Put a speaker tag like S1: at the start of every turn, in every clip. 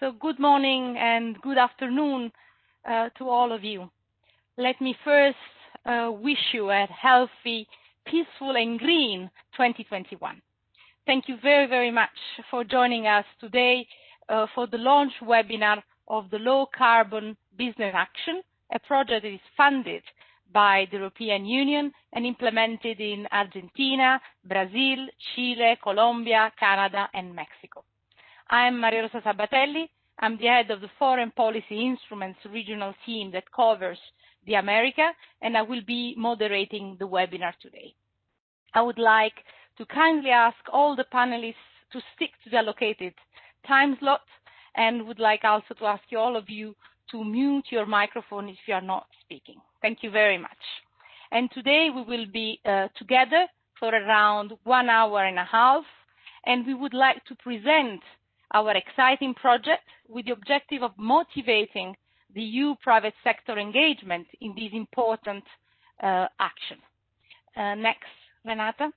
S1: So good morning and good afternoon to all of you. Let me first wish you a healthy, peaceful and green 2021. Thank you very, very much for joining us today for the launch webinar of the Low Carbon Business Action, a project that is funded by the European Union and implemented in Argentina, Brazil, Chile, Colombia, Canada and Mexico. I'm Maria Rosa Sabatelli. I'm the head of the Foreign Policy Instruments regional team that covers the America, and I will be moderating the webinar today. I would like to kindly ask all the panelists to stick to the allocated time slot, and would like also to ask all of you to mute your microphone if you are not speaking. Thank you very much. And today we will be together for around 1 hour and a half, and we would like to present our exciting project with the objective of motivating the EU private sector engagement in this important action. Next, Renata.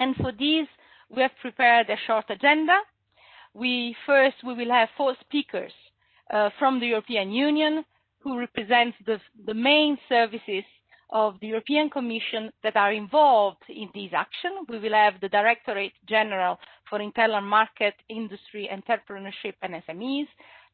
S1: And for this, we have prepared a short agenda. First, we will have 4 speakers from the European Union who represent the main services of the European Commission that are involved in this action. We will have the Directorate General for Internal Market, Industry, Entrepreneurship and SMEs,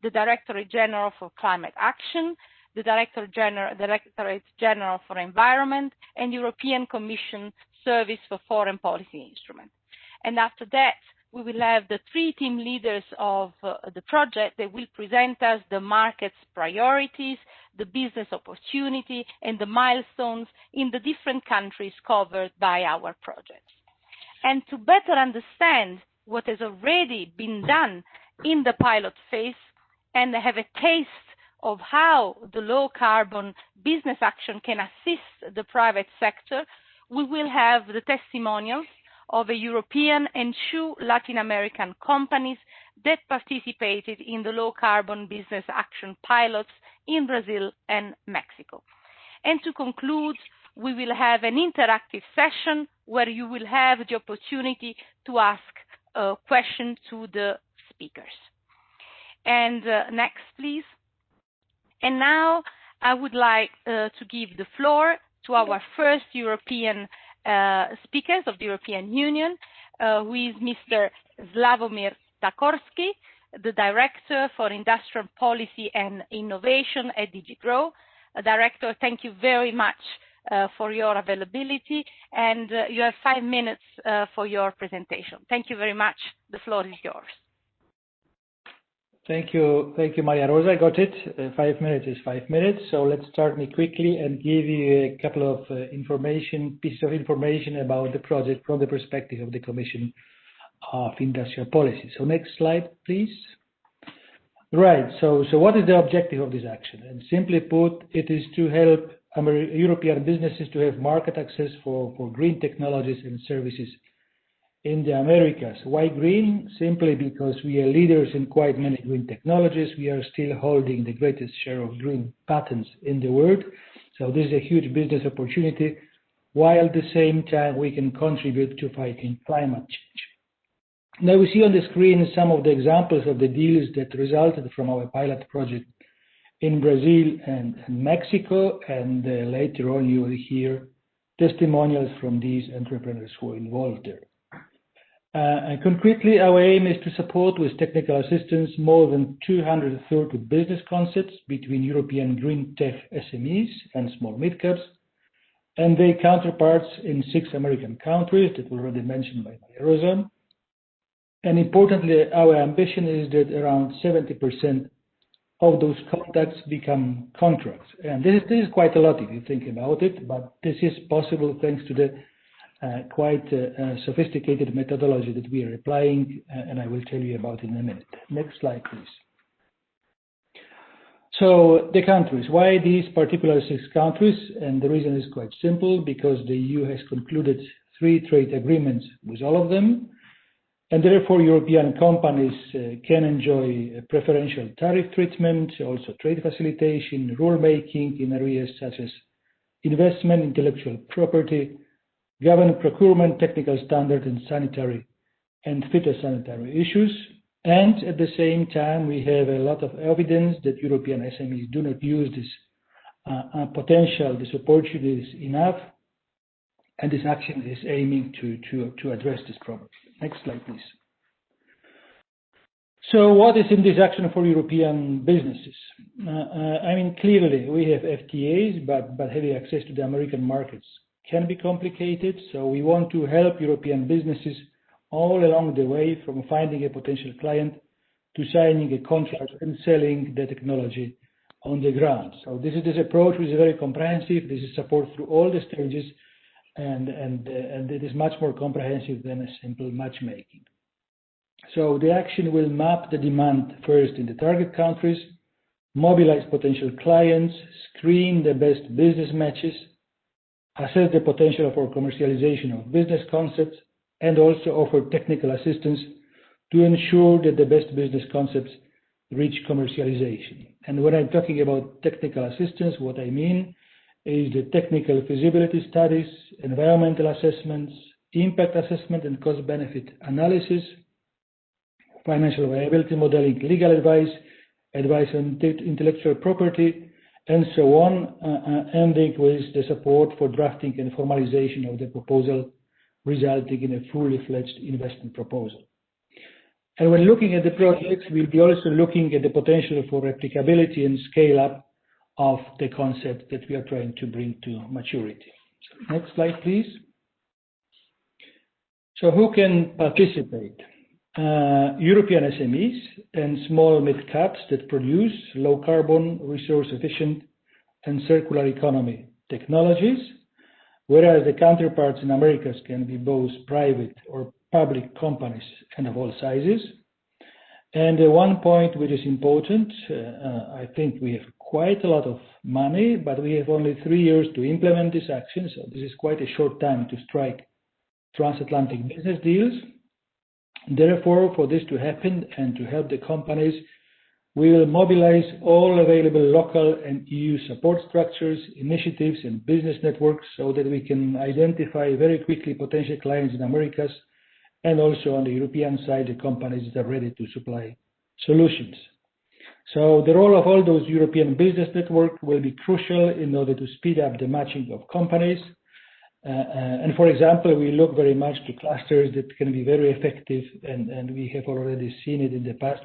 S1: the Directorate General for Climate Action, the Directorate General for Environment, and European Commission Service for Foreign Policy Instruments. And after that, we will have the 3 team leaders of the project that will present us the market's priorities, the business opportunity, and the milestones in the different countries covered by our projects. And to better understand what has already been done in the pilot phase and have a taste of how the low carbon business action can assist the private sector, we will have the testimonials of a European and 2 Latin American companies that participated in the low carbon business action pilots in Brazil and Mexico. And to conclude, we will have an interactive session where you will have the opportunity to ask questions to the speakers. And next, please. And now I would like to give the floor to our first European speakers of the European Union, who is Mr. Slawomir Tokarski, the Director for Industrial Policy and Innovation at DG GROW. Director, thank you very much for your availability, and you have 5 minutes for your presentation. Thank you very much. The floor is yours.
S2: Thank you, Maria Rosa. I got it. 5 minutes is 5 minutes. So let's start me quickly and give you a couple of pieces of information about the project from the perspective of the Commission of Industrial Policy. So next slide, please. Right. So what is the objective of this action? And simply put, it is to help European businesses to have market access for green technologies and services in the Americas. Why green? Simply because we are leaders in quite many green technologies. We are still holding the greatest share of green patents in the world. So this is a huge business opportunity, while at the same time we can contribute to fighting climate change. Now we see on the screen some of the examples of the deals that resulted from our pilot project in Brazil and Mexico, and later on you will hear testimonials from these entrepreneurs who are involved there. And concretely, our aim is to support with technical assistance more than 230 business concepts between European green tech SMEs and small mid-caps, and their counterparts in 6 American countries that were already mentioned by Maria Rosa. And importantly, our ambition is that around 70% of those contacts become contracts. And this is quite a lot if you think about it, but this is possible thanks to the quite sophisticated methodology that we are applying, and I will tell you about in a minute. Next slide, please. So the countries, why these particular 6 countries? And the reason is quite simple, because the EU has concluded 3 trade agreements with all of them, and therefore European companies can enjoy a preferential tariff treatment, also trade facilitation, rulemaking in areas such as investment, intellectual property, government procurement, technical standard, and sanitary and phytosanitary issues. And at the same time, we have a lot of evidence that European SMEs do not use this potential, these opportunities enough, and this action is aiming to address this problem. Next slide, please. So what is in this action for European businesses? I mean, clearly we have FTAs, but having access to the American markets can be complicated. So we want to help European businesses all along the way, from finding a potential client to signing a contract and selling the technology on the ground. So this approach is very comprehensive. This is support through all the stages, and it is much more comprehensive than a simple matchmaking. So the action will map the demand first in the target countries, mobilize potential clients, screen the best business matches, assess the potential for commercialization of business concepts, and also offer technical assistance to ensure that the best business concepts reach commercialization. And when I'm talking about technical assistance, what I mean is the technical feasibility studies, environmental assessments, impact assessment and cost-benefit analysis, financial viability modeling, legal advice, advice on intellectual property, and so on, ending with the support for drafting and formalization of the proposal, resulting in a fully fledged investment proposal. And when looking at the projects, we'll be also looking at the potential for replicability and scale up of the concept that we are trying to bring to maturity. So next slide, please. So who can participate? European SMEs and small mid-caps that produce low carbon, resource efficient and circular economy technologies, whereas the counterparts in Americas can be both private or public companies and of all sizes. And one point which is important, I think we have quite a lot of money, but we have only 3 years to implement this action, so this is quite a short time to strike transatlantic business deals. Therefore, for this to happen and to help the companies, we will mobilize all available local and EU support structures, initiatives and business networks so that we can identify very quickly potential clients in Americas, and also on the European side, the companies that are ready to supply solutions. So the role of all those European business networks will be crucial in order to speed up the matching of companies. And for example, we look very much to clusters that can be very effective, and we have already seen it in the past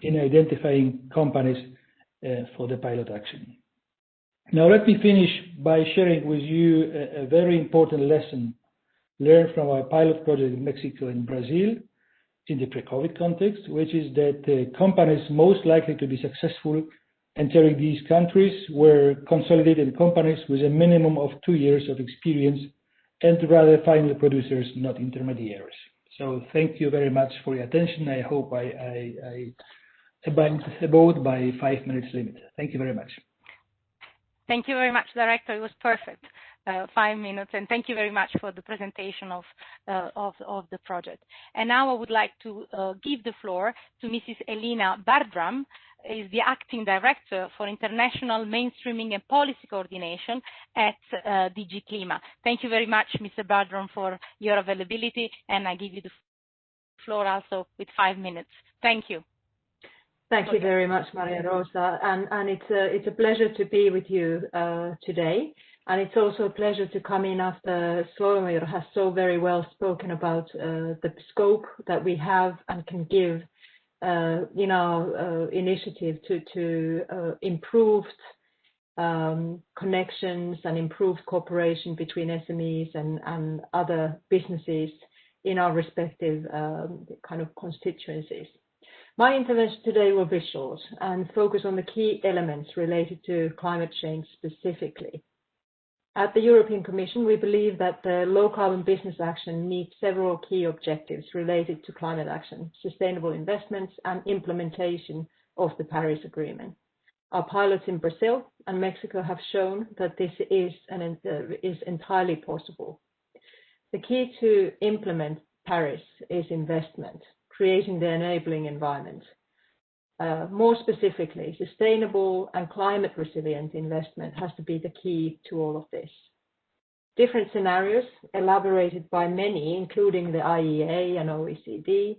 S2: in identifying companies for the pilot action. Now let me finish by sharing with you a very important lesson learned from our pilot project in Mexico and Brazil in the pre-COVID context, which is that companies most likely to be successful entering these countries were consolidated companies with a minimum of 2 years of experience, and rather final producers, not intermediaries. So thank you very much for your attention. I hope I abode by 5 minutes limit. Thank you very much.
S1: Thank you very much, Director. It was perfect. 5 minutes, and thank you very much for the presentation of the project. And now I would like to give the floor to Mrs. Elina Bardram, is the Acting Director for International Mainstreaming and Policy Coordination at DG CLIMA. Thank you very much, Mr. Bardram, for your availability, and I give you the floor also with 5 minutes. Thank you.
S3: Thank you very much, Maria Rosa, and it's a pleasure to be with you today. And it's also a pleasure to come in after Slawomir has so very well spoken about the scope that we have and can give in our initiative to improved connections and improved cooperation between SMEs and other businesses in our respective kind of constituencies. My intervention today will be short and focus on the key elements related to climate change specifically. At the European Commission, we believe that the low-carbon business action meets several key objectives related to climate action, sustainable investments, and implementation of the Paris Agreement. Our pilots in Brazil and Mexico have shown that this is entirely possible. The key to implement Paris is investment, creating the enabling environment. More specifically, sustainable and climate resilient investment has to be the key to all of this. Different scenarios elaborated by many, including the IEA and OECD,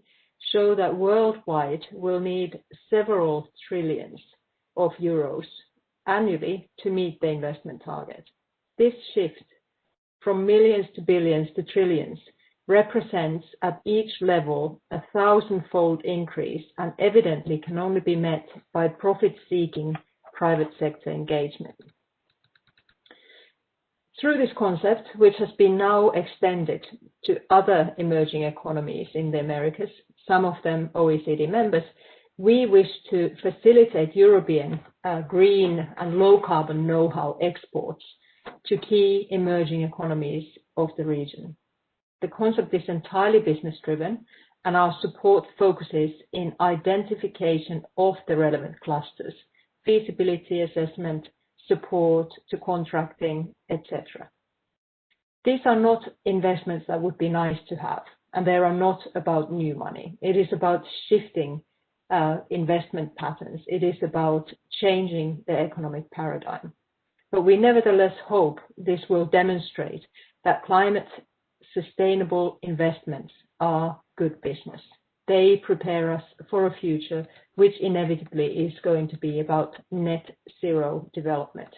S3: show that worldwide we'll need several trillions of euros annually to meet the investment target. This shift from millions to billions to trillions represents at each level a 1,000-fold increase and evidently can only be met by profit-seeking private sector engagement. Through this concept, which has been now extended to other emerging economies in the Americas, some of them OECD members, we wish to facilitate European green and low carbon know-how exports to key emerging economies of the region. The concept is entirely business driven, and our support focuses in identification of the relevant clusters, feasibility assessment, support to contracting, etc. These are not investments that would be nice to have, and they are not about new money. It is about shifting investment patterns. It is about changing the economic paradigm. But we nevertheless hope this will demonstrate that climate sustainable investments are good business. They prepare us for a future which inevitably is going to be about net zero development.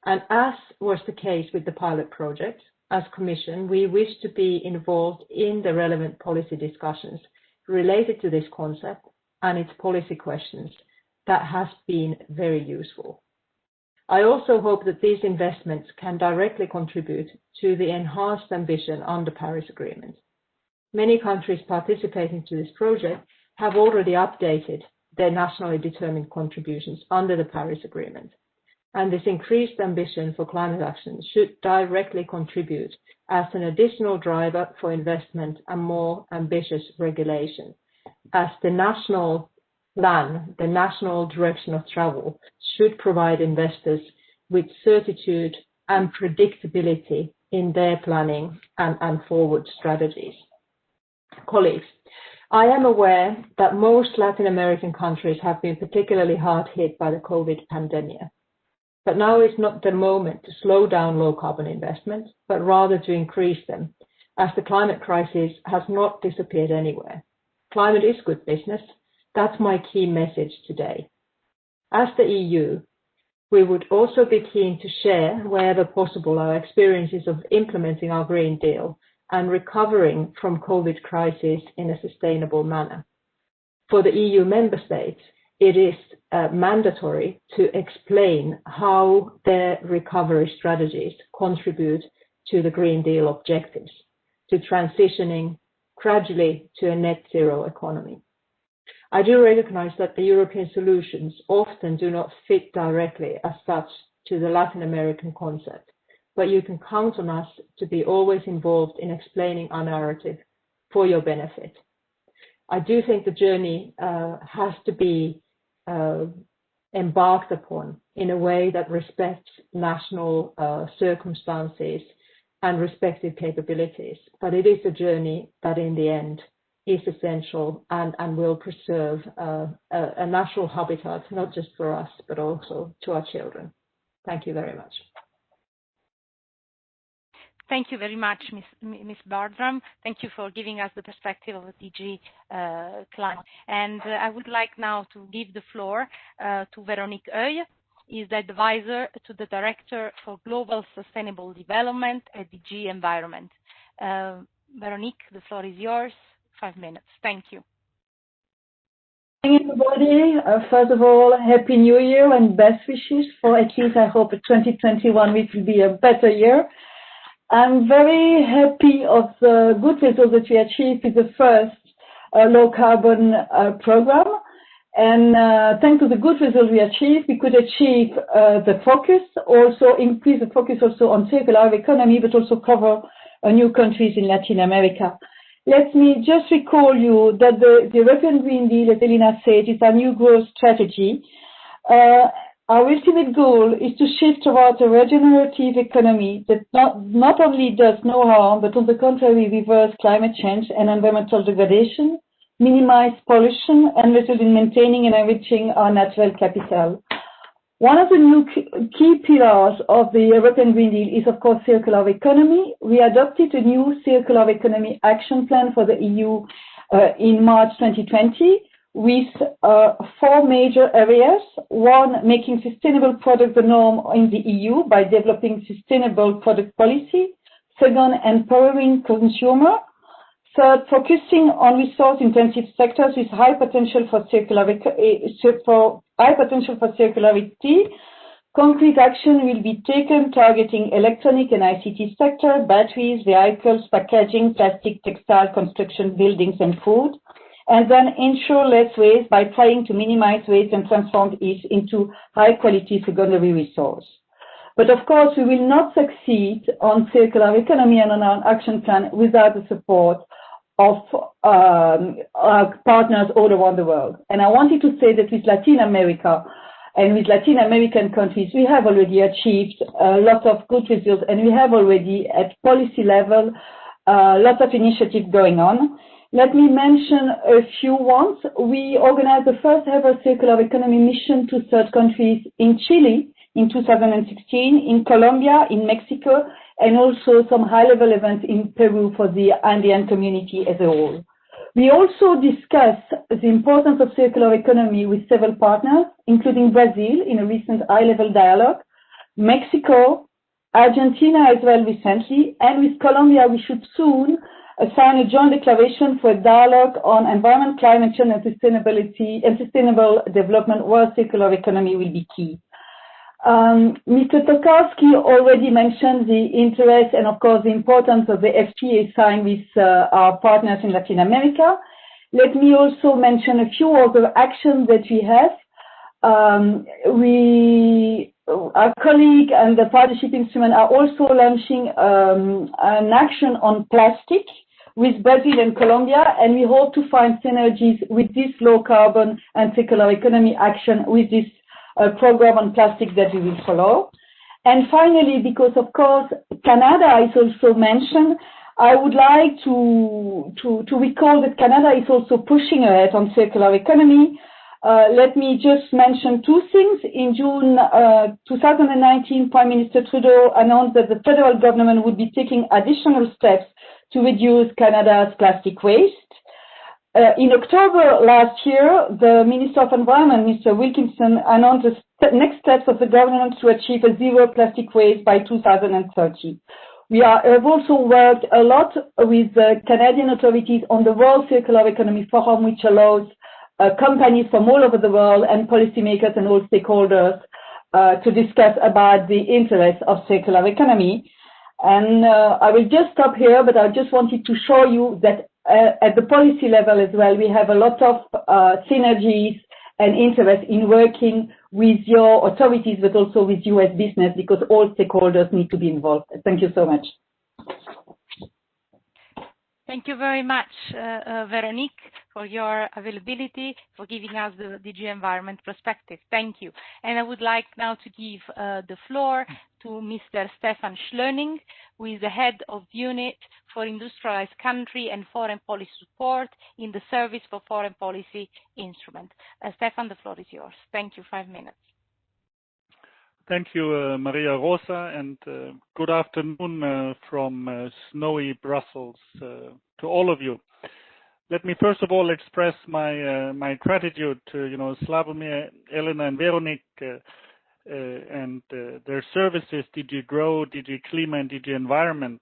S3: And as was the case with the pilot project, as Commission, we wish to be involved in the relevant policy discussions related to this concept and its policy questions. That has been very useful. I also hope that these investments can directly contribute to the enhanced ambition on the Paris Agreement. Many countries participating to this project have already updated their nationally determined contributions under the Paris Agreement. And this increased ambition for climate action should directly contribute as an additional driver for investment and more ambitious regulation, as the national plan, the national direction of travel, should provide investors with certitude and predictability in their planning and forward strategies. Colleagues, I am aware that most Latin American countries have been particularly hard hit by the COVID pandemic. But now is not the moment to slow down low carbon investments, but rather to increase them, as the climate crisis has not disappeared anywhere. Climate is good business. That's my key message today. As the EU, we would also be keen to share, wherever possible, our experiences of implementing our Green Deal and recovering from COVID crisis in a sustainable manner. For the EU member states, it is mandatory to explain how their recovery strategies contribute to the Green Deal objectives, to transitioning gradually to a net zero economy. I do recognize that the European solutions often do not fit directly as such to the Latin American concept, but you can count on us to be always involved in explaining our narrative for your benefit. I do think the journey has to be embarked upon in a way that respects national circumstances and respective capabilities, but it is a journey that in the end is essential and will preserve a natural habitat, not just for us, but also to our children. Thank you very much.
S1: Thank you very much, Ms. Bardram. Thank you for giving us the perspective of the DG CLIMA. And I would like now to give the floor to Veronique Hyeulle, is the advisor to the Director for Global Sustainable Development at DG Environment. Veronique, the floor is yours. 5 minutes. Thank you.
S4: Thank you, everybody. First of all, Happy New Year and best wishes for at least, I hope, 2021 which will be a better year. I'm very happy of the good results that we achieved with the first low carbon program. And thanks to the good results we achieved, we could achieve the focus, also increase the focus also on circular economy, but also cover new countries in Latin America. Let me just recall you that the European Green Deal, as Elina said, is our new growth strategy. Our ultimate goal is to shift towards a regenerative economy that not only does no harm, but on the contrary, reverse climate change and environmental degradation, minimize pollution, and result in maintaining and enriching our natural capital. One of the new key pillars of the European Green Deal is, of course, circular economy. We adopted a new circular economy action plan for the EU in March 2020 with 4 major areas. One, making sustainable products the norm in the EU by developing sustainable product policy. Second, empowering consumer. Third, focusing on resource-intensive sectors with high potential for circularity. Concrete action will be taken targeting electronic and ICT sector, batteries, vehicles, packaging, plastic, textile, construction, buildings, and food. And then ensure less waste by trying to minimize waste and transform it into high-quality secondary resource. But of course, we will not succeed on circular economy and on our action plan without the support of our partners all around the world. And I wanted to say that with Latin America and with Latin American countries, we have already achieved a lot of good results, and we have already at policy level lots of initiatives going on. Let me mention a few ones. We organized the first ever circular economy mission to third countries in Chile in 2016, in Colombia, in Mexico, and also some high-level events in Peru for the Andean community as a whole. We also discussed the importance of circular economy with several partners, including Brazil in a recent high-level dialogue, Mexico, Argentina as well recently, and with Colombia we should soon sign a joint declaration for a dialogue on environment, climate change and sustainability and sustainable development where circular economy will be key. Mr. Tokarski already mentioned the interest and, of course, the importance of the FTA signed with our partners in Latin America. Let me also mention a few other actions that we have. Our colleague and the partnership instrument are also launching an action on plastic with Brazil and Colombia, and we hope to find synergies with this low carbon and circular economy action with this program on plastic that we will follow. And finally, because of course Canada is also mentioned, I would like to recall that Canada is also pushing ahead on circular economy. Let me just mention 2 things. In June 2019, Prime Minister Trudeau announced that the federal government would be taking additional steps to reduce Canada's plastic waste. In October last year, the Minister of Environment, Mr. Wilkinson, announced the next steps of the government to achieve a zero plastic waste by 2030. We have also worked a lot with the Canadian authorities on the World Circular Economy Forum, which allows companies from all over the world and policymakers and all stakeholders to discuss about the interests of circular economy. And I will just stop here, but I just wanted to show you that at the policy level as well, we have a lot of synergies and interest in working with your authorities, but also with you as business, because all stakeholders need to be involved. Thank you so much.
S1: Thank you very much, Veronique, for your availability, for giving us the DG Environment perspective. Thank you. And I would like now to give the floor to Mr. Stefan Schleuning, who is the head of Unit for Industrialized Country and Foreign Policy Support in the Service for Foreign Policy Instrument. Stefan, the floor is yours. Thank you. 5 minutes.
S5: Thank you, Maria Rosa, and good afternoon from snowy Brussels to all of you. Let me first of all express my gratitude to Slawomir, Elina, and Veronique and their services, DG GROW, DG CLIMA, and DG Environment.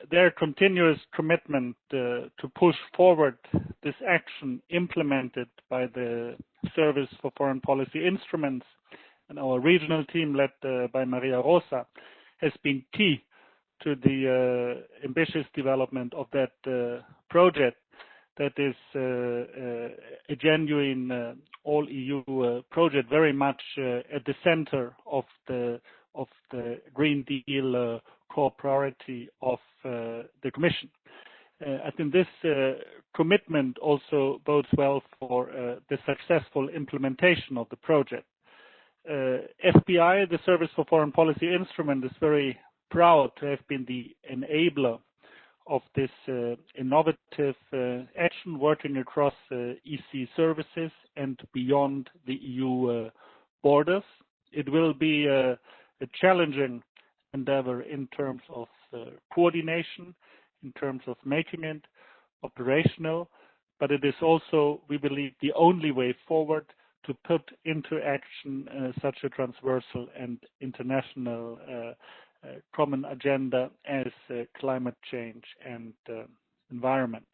S5: Their continuous commitment to push forward this action implemented by the Service for Foreign Policy Instruments and our regional team led by Maria Rosa has been key to the ambitious development of that project that is a genuine all-EU project, very much at the center of the Green Deal core priority of the Commission. I think this commitment also bodes well for the successful implementation of the project. FPI, the Service for Foreign Policy Instrument, is very proud to have been the enabler of this innovative action working across EC services and beyond the EU borders. It will be a challenging endeavor in terms of coordination, in terms of making it operational, but it is also, we believe, the only way forward to put into action such a transversal and international common agenda as climate change and environment.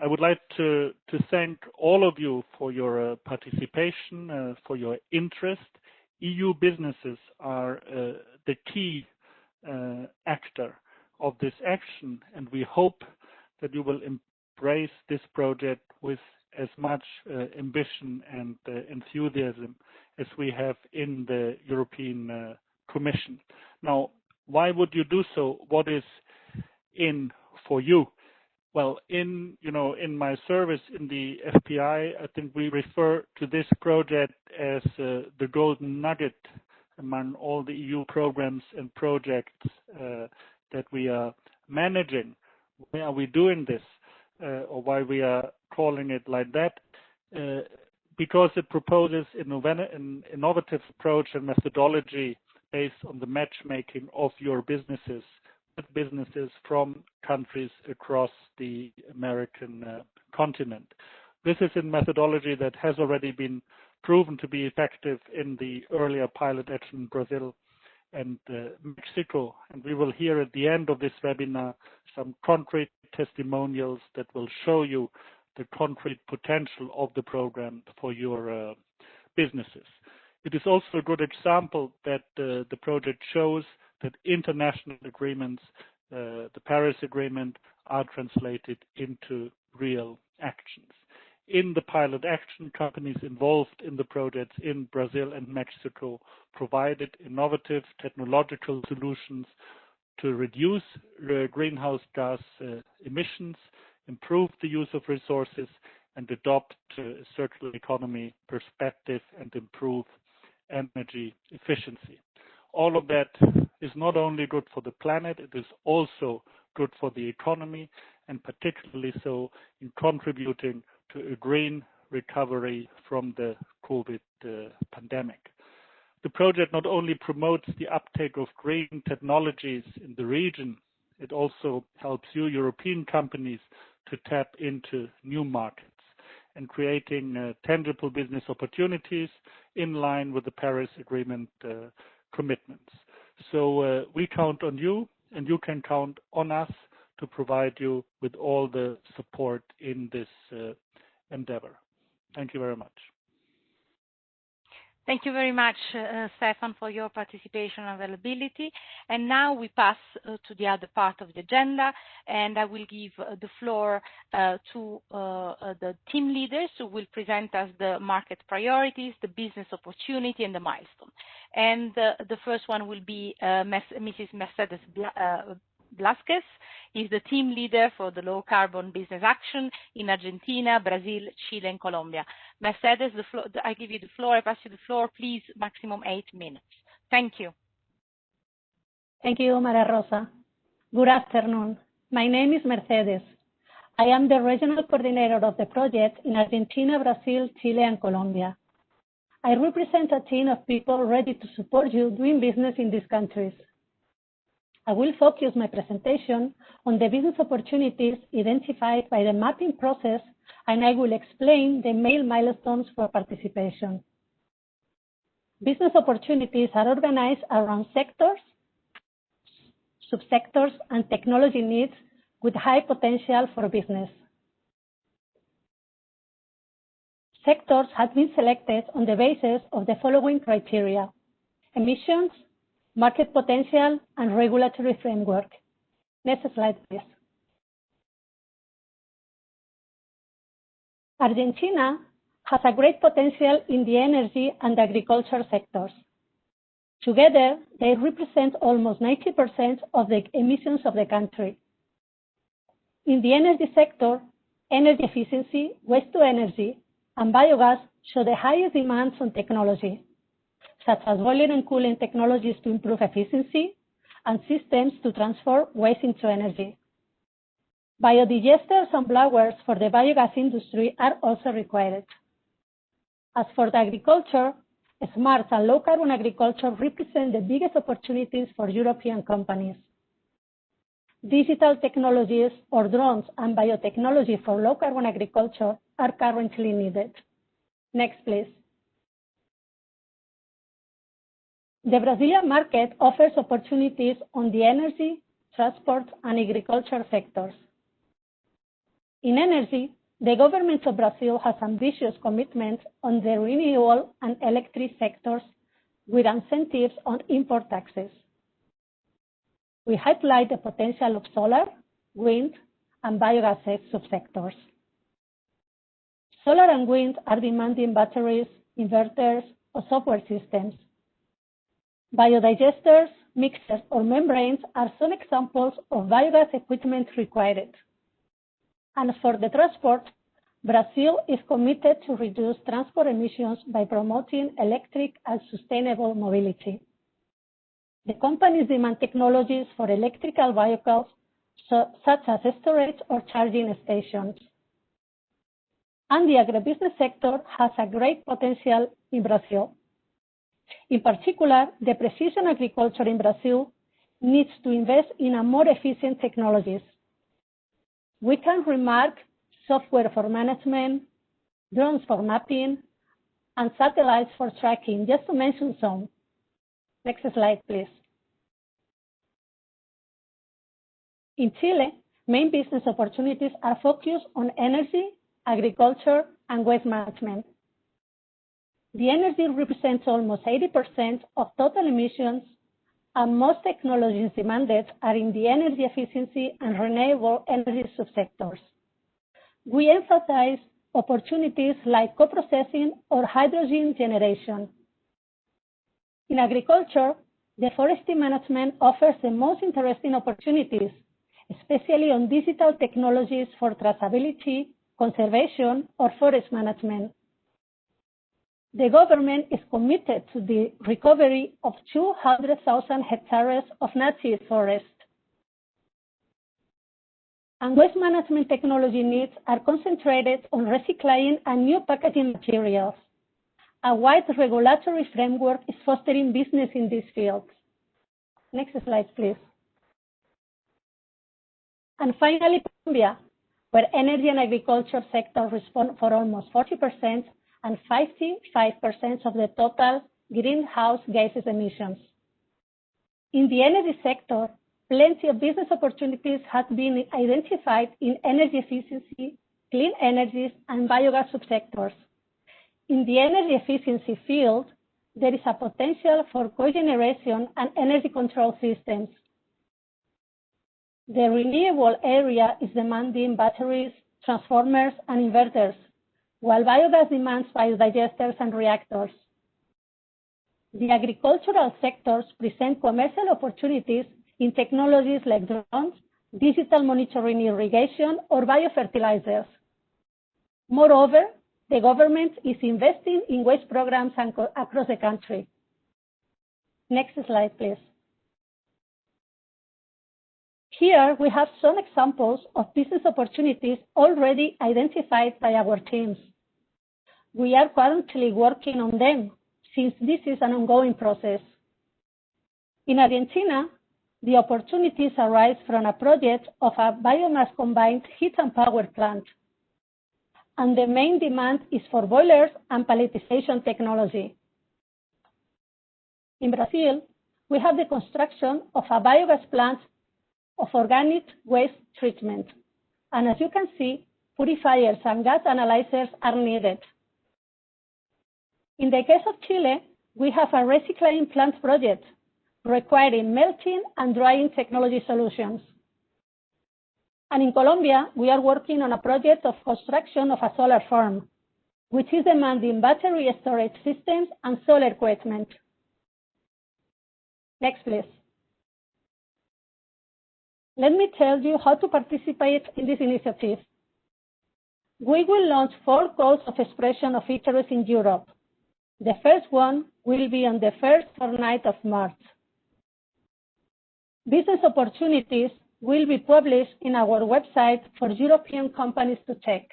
S5: I would like to thank all of you for your participation, for your interest. EU businesses are the key actor of this action, and we hope that you will embrace this project with as much ambition and enthusiasm as we have in the European Commission. Now, why would you do so? What is in for you? Well, in my service in the FPI, I think we refer to this project as the golden nugget among all the EU programs and projects that we are managing. Why are we doing this, or why we are calling it like that? Because it proposes an innovative approach and methodology based on the matchmaking of your businesses from countries across the American continent. This is a methodology that has already been proven to be effective in the earlier pilot action in Brazil and Mexico. And we will hear at the end of this webinar some concrete testimonials that will show you the concrete potential of the program for your businesses. It is also a good example that the project shows that international agreements, the Paris Agreement, are translated into real actions. In the pilot action, companies involved in the projects in Brazil and Mexico provided innovative technological solutions to reduce greenhouse gas emissions, improve the use of resources, and adopt a circular economy perspective and improve energy efficiency. All of that is not only good for the planet, it is also good for the economy, and particularly so in contributing to a green recovery from the COVID pandemic. The project not only promotes the uptake of green technologies in the region, it also helps you European companies to tap into new markets and creating tangible business opportunities in line with the Paris Agreement commitments. So we count on you, and you can count on us to provide you with all the support in this endeavor. Thank you very much.
S1: Thank you very much, Stefan, for your participation and availability. And now we pass to the other part of the agenda, and I will give the floor to the team leaders who will present us the market priorities, the business opportunity, and the milestone. And the first one will be Mrs. Mercedes Blasquez, is the team leader for the low carbon business action in Argentina, Brazil, Chile, and Colombia. Mercedes, I give you the floor. I pass you the floor, please, maximum 8 minutes. Thank you.
S6: Thank you, Maria Rosa. Good afternoon. My name is Mercedes. I am the regional coordinator of the project in Argentina, Brazil, Chile, and Colombia. I represent a team of people ready to support you doing business in these countries. I will focus my presentation on the business opportunities identified by the mapping process, and I will explain the main milestones for participation. Business opportunities are organized around sectors, subsectors, and technology needs with high potential for business. Sectors have been selected on the basis of the following criteria: emissions, market potential, and regulatory framework. Next slide, please. Argentina has a great potential in the energy and agriculture sectors. Together, they represent almost 90% of the emissions of the country. In the energy sector, energy efficiency, waste to energy, and biogas show the highest demands on technology, such as boiler and cooling technologies to improve efficiency and systems to transform waste into energy. Biodigesters and blowers for the biogas industry are also required. As for the agriculture, smart and low-carbon agriculture represent the biggest opportunities for European companies. digital technologies or drones and biotechnology for low carbon agriculture are currently needed. Next, please. The Brazilian market offers opportunities on the energy, transport, and agriculture sectors. In energy, the government of Brazil has ambitious commitments on the renewable and electric sectors with incentives on import taxes. We highlight the potential of solar, wind, and biogas subsectors. Solar and wind are demanding batteries, inverters, or software systems. Biodigesters, mixers, or membranes are some examples of biogas equipment required. And for the transport, Brazil is committed to reduce transport emissions by promoting electric and sustainable mobility. The companies demand technologies for electrical vehicles, such as storage or charging stations. And the agribusiness sector has a great potential in Brazil. In particular, the precision agriculture in Brazil needs to invest in a more efficient technologies. We can remark software for management, drones for mapping, and satellites for tracking, just to mention some. Next slide, please. In Chile, main business opportunities are focused on energy, agriculture, and waste management. The energy represents almost 80% of total emissions, and most technologies demanded are in the energy efficiency and renewable energy subsectors. We emphasize opportunities like co-processing or hydrogen generation. In agriculture, the forestry management offers the most interesting opportunities, especially on digital technologies for traceability, conservation, or forest management. The government is committed to the recovery of 200,000 hectares of native forest. And waste management technology needs are concentrated on recycling and new packaging materials. A wide regulatory framework is fostering business in these fields. Next slide, please. And finally, Colombia, where energy and agriculture sector respond for almost 40% and 55% of the total greenhouse gases emissions. In the energy sector, plenty of business opportunities have been identified in energy efficiency, clean energies, and biogas subsectors. In the energy efficiency field, there is a potential for cogeneration and energy control systems. The renewable area is demanding batteries, transformers, and inverters, while biogas demands biodigesters and reactors. The agricultural sectors present commercial opportunities in technologies like drones, digital monitoring irrigation, or biofertilizers. Moreover, the government is investing in waste programs across the country. Next slide, please. Here we have some examples of business opportunities already identified by our teams. We are currently working on them, since this is an ongoing process. In Argentina, the opportunities arise from a project of a biomass combined heat and power plant. And the main demand is for boilers and palletization technology. In Brazil, we have the construction of a biogas plant of organic waste treatment. And as you can see, purifiers and gas analyzers are needed. In the case of Chile, we have a recycling plant project requiring melting and drying technology solutions. And in Colombia, we are working on a project of construction of a solar farm, which is demanding battery storage systems and solar equipment. Next, please. Let me tell you how to participate in this initiative. We will launch 4 calls of expression of interest in Europe. The first one will be on the first fortnight of March. Business opportunities will be published in our website for European companies to check.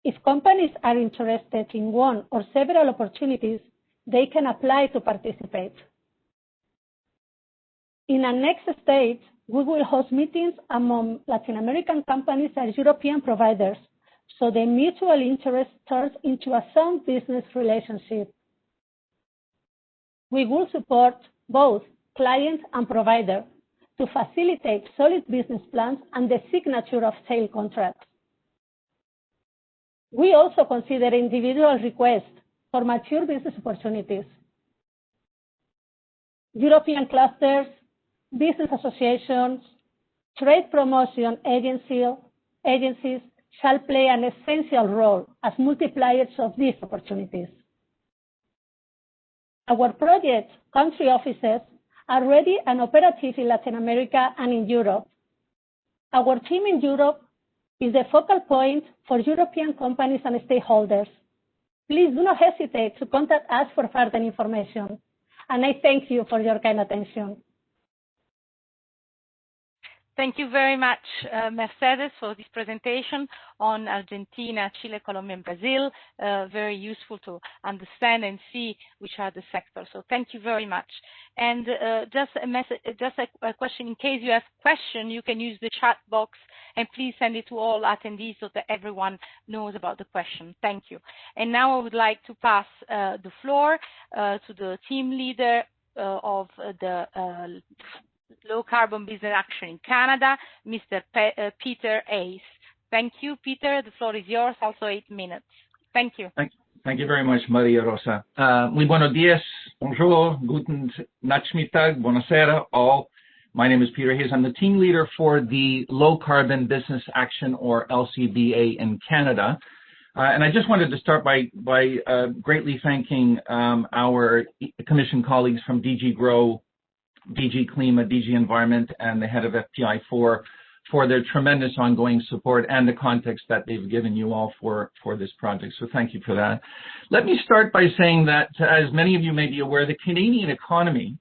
S6: If companies are interested in one or several opportunities, they can apply to participate. In a next stage, We will host meetings among Latin American companies and European providers, so the mutual interest turns into a sound business relationship. We will support both client and provider to facilitate solid business plans and the signature of sale contracts. We also consider individual requests for mature business opportunities. European clusters, business associations, trade promotion agencies shall play an essential role as multipliers of these opportunities. Our project country offices are ready and operative in Latin America and in Europe. Our team in Europe is the focal point for European companies and stakeholders. Please do not hesitate to contact us for further information. And I thank you for your kind attention.
S1: Thank you very much, Mercedes, for this presentation on Argentina, Chile, Colombia, and Brazil. Very useful to understand and see which are the sectors. So thank you very much. And just a question, in case you have questions, you can use the chat box and please send it to all attendees so that everyone knows about the question. Thank you. And now I would like to pass the floor to the team leader of the Low Carbon Business Action in Canada, Mr. Peter Hayes. Thank you, Peter. The floor is yours, also 8 minutes. Thank you.
S7: Thank you very much, Maria Rosa. Muy buenos días, bonjour, guten Nachmittag, buonasera, all. My name is Peter Hayes. I'm the team leader for the Low Carbon Business Action, or LCBA, in Canada. And I just wanted to start by greatly thanking our Commission colleagues from DG GROW, DG CLIMA, DG Environment, and the head of FPI for their tremendous ongoing support and the context that they've given you all for this project. So thank you for that. Let me start by saying that, as many of you may be aware, the Canadian economy,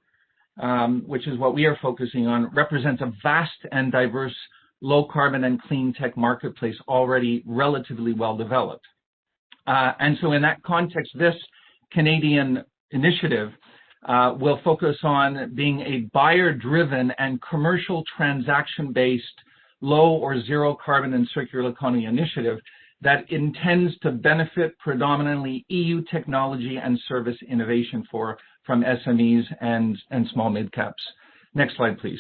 S7: which is what we are focusing on, represents a vast and diverse low carbon and clean tech marketplace already relatively well developed. And so in that context, this Canadian initiative will focus on being a buyer-driven and commercial transaction-based low or zero carbon and circular economy initiative that intends to benefit predominantly EU technology and service innovation from SMEs and small mid-caps. Next slide, please.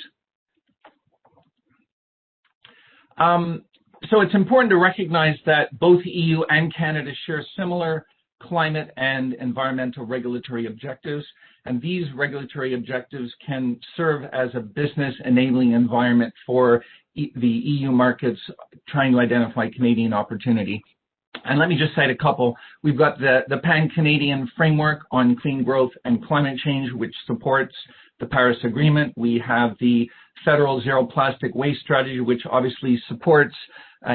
S7: So it's important to recognize that both EU and Canada share similar climate and environmental regulatory objectives, and these regulatory objectives can serve as a business enabling environment for the EU markets trying to identify Canadian opportunity. And let me just cite a couple. We've got the Pan-Canadian Framework on Clean Growth and Climate Change, which supports the Paris Agreement. We have the Federal Zero Plastic Waste Strategy, which obviously supports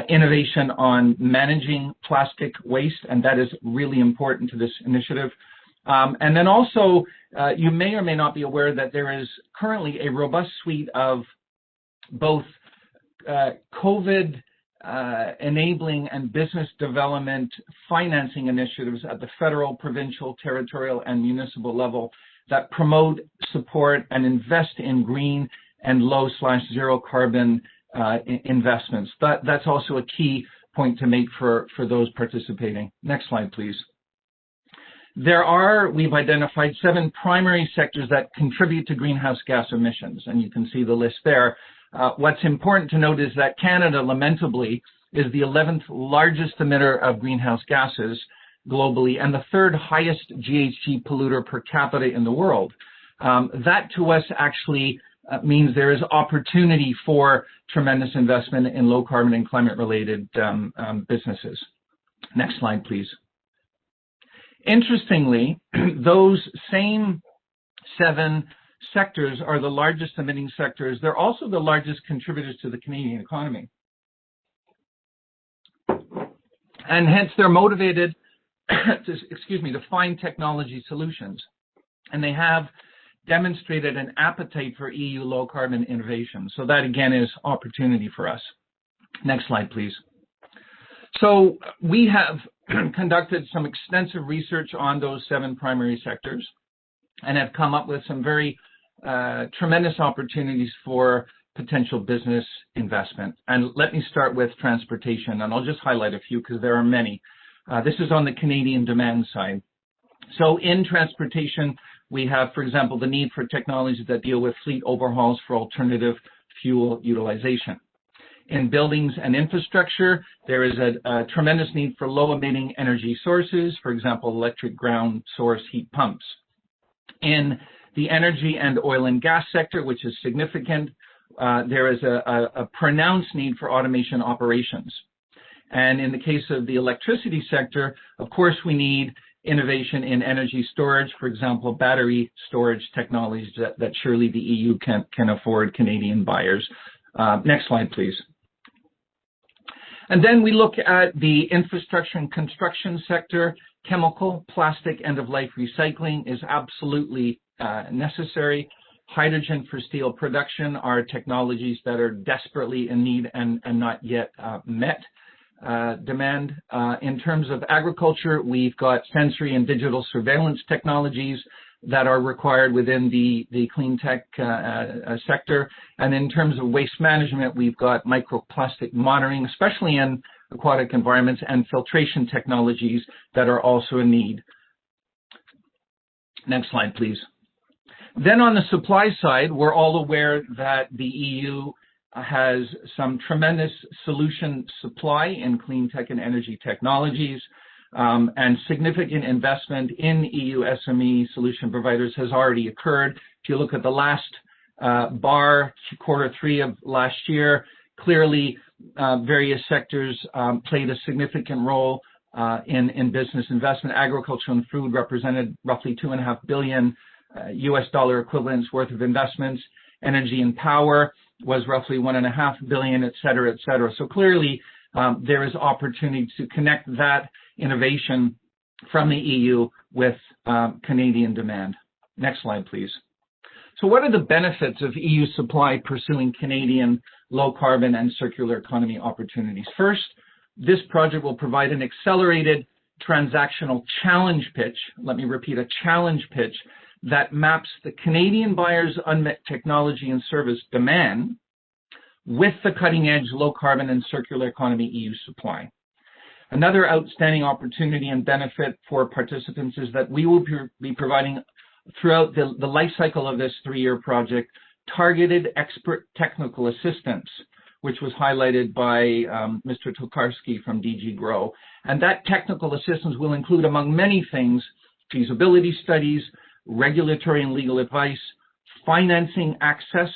S7: innovation on managing plastic waste, and that is really important to this initiative. And then also, you may or may not be aware that there is currently a robust suite of both COVID enabling and business development financing initiatives at the federal, provincial, territorial, and municipal level that promote, support, and invest in green and low/zero carbon investments. That's also a key point to make for those participating. Next slide, please. We've identified 7 primary sectors that contribute to greenhouse gas emissions, and you can see the list there. What's important to note is that Canada, lamentably, is the 11th largest emitter of greenhouse gases globally and the 3rd highest GHG polluter per capita in the world. That to us actually means there is opportunity for tremendous investment in low carbon and climate related businesses. Next slide, please. Interestingly, those same 7 sectors are the largest emitting sectors. They're also the largest contributors to the Canadian economy. And hence they're motivated to find technology solutions. And they have demonstrated an appetite for EU low carbon innovation. So that again is opportunity for us. Next slide, please. So we have conducted some extensive research on those 7 primary sectors and have come up with some very tremendous opportunities for potential business investment. And let me start with transportation, and I'll just highlight a few because there are many. This is on the Canadian demand side. So in transportation, we have, for example, the need for technologies that deal with fleet overhauls for alternative fuel utilization. In buildings and infrastructure, there is a tremendous need for low-emitting energy sources, for example, electric ground source heat pumps. In the energy and oil and gas sector, which is significant, there is a pronounced need for automation operations. And in the case of the electricity sector, of course, we need innovation in energy storage, for example, battery storage technologies that surely the EU can afford Canadian buyers. Next slide, please. And then we look at the infrastructure and construction sector. Chemical, plastic, end-of-life recycling is absolutely necessary. Hydrogen for steel production are technologies that are desperately in need and not yet met demand. In terms of agriculture, we've got sensory and digital surveillance technologies that are required within the clean tech sector. And in terms of waste management, we've got microplastic monitoring, especially in aquatic environments, and filtration technologies that are also in need. Next slide, please. Then on the supply side, we're all aware that the EU has some tremendous solution supply in clean tech and energy technologies, and significant investment in EU SME solution providers has already occurred. If you look at the last bar, Q3 of last year, clearly various sectors played a significant role in business investment. Agriculture and food represented roughly $2.5 billion US dollar equivalents worth of investments. Energy and power was roughly $1.5 billion, et cetera, et cetera. So clearly there is opportunity to connect that innovation from the EU with Canadian demand. Next slide, please. So what are the benefits of EU supply pursuing Canadian low carbon and circular economy opportunities? First, this project will provide an accelerated transactional challenge pitch. Let me repeat, a challenge pitch that maps the Canadian buyers' unmet technology and service demand with the cutting-edge low-carbon and circular economy EU supply. Another outstanding opportunity and benefit for participants is that we will be providing throughout the life cycle of this 3-year project targeted expert technical assistance, which was highlighted by Mr. Tokarski from DG GROW. And that technical assistance will include, among many things, feasibility studies, regulatory and legal advice, financing access,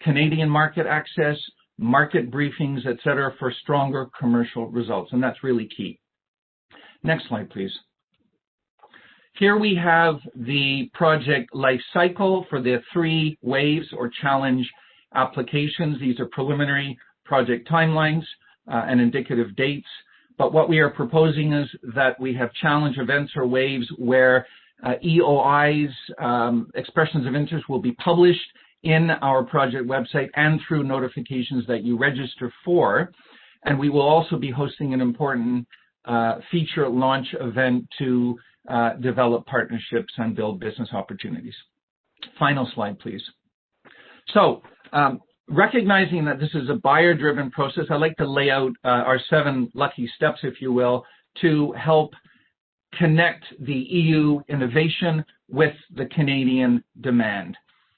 S7: Canadian market access, market briefings, et cetera, for stronger commercial results. And that's really key. Next slide, please. Here we have the project life cycle for the 3 waves or challenge applications. These are preliminary project timelines and indicative dates. But what we are proposing is that we have challenge events or waves where EOIs, expressions of interest, will be published in our project website and through notifications that you register for. And we will also be hosting an important feature launch event to develop partnerships and build business opportunities. Final slide, please. So, recognizing that this is a buyer-driven process, I'd like to lay out our 7 lucky steps, if you will, to help connect the EU innovation with the Canadian demand.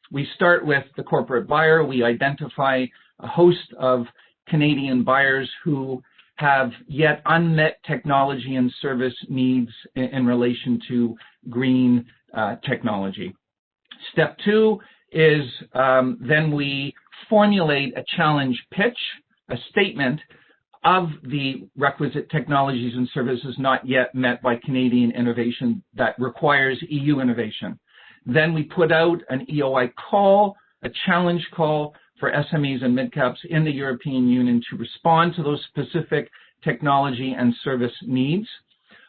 S7: We start with the corporate buyer. We identify a host of Canadian buyers who have yet unmet technology and service needs in relation to green technology. Step 2 is then we formulate a challenge pitch, a statement of the requisite technologies and services not yet met by Canadian innovation that requires EU innovation. Then we put out an EOI call, a challenge call for SMEs and midcaps in the European Union to respond to those specific technology and service needs.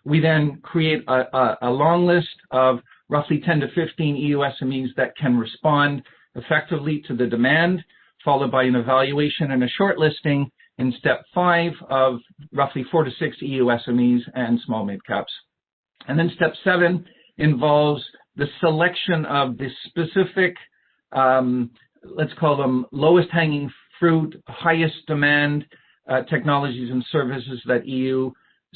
S7: We then create a long list of roughly 10 to 15 EU SMEs that can respond effectively to the demand, followed by an evaluation and a shortlisting in step 5 of roughly 4 to 6 EU SMEs and small mid-caps. And then step 7 involves the selection of the specific let's call them lowest hanging fruit, highest demand technologies and services that EU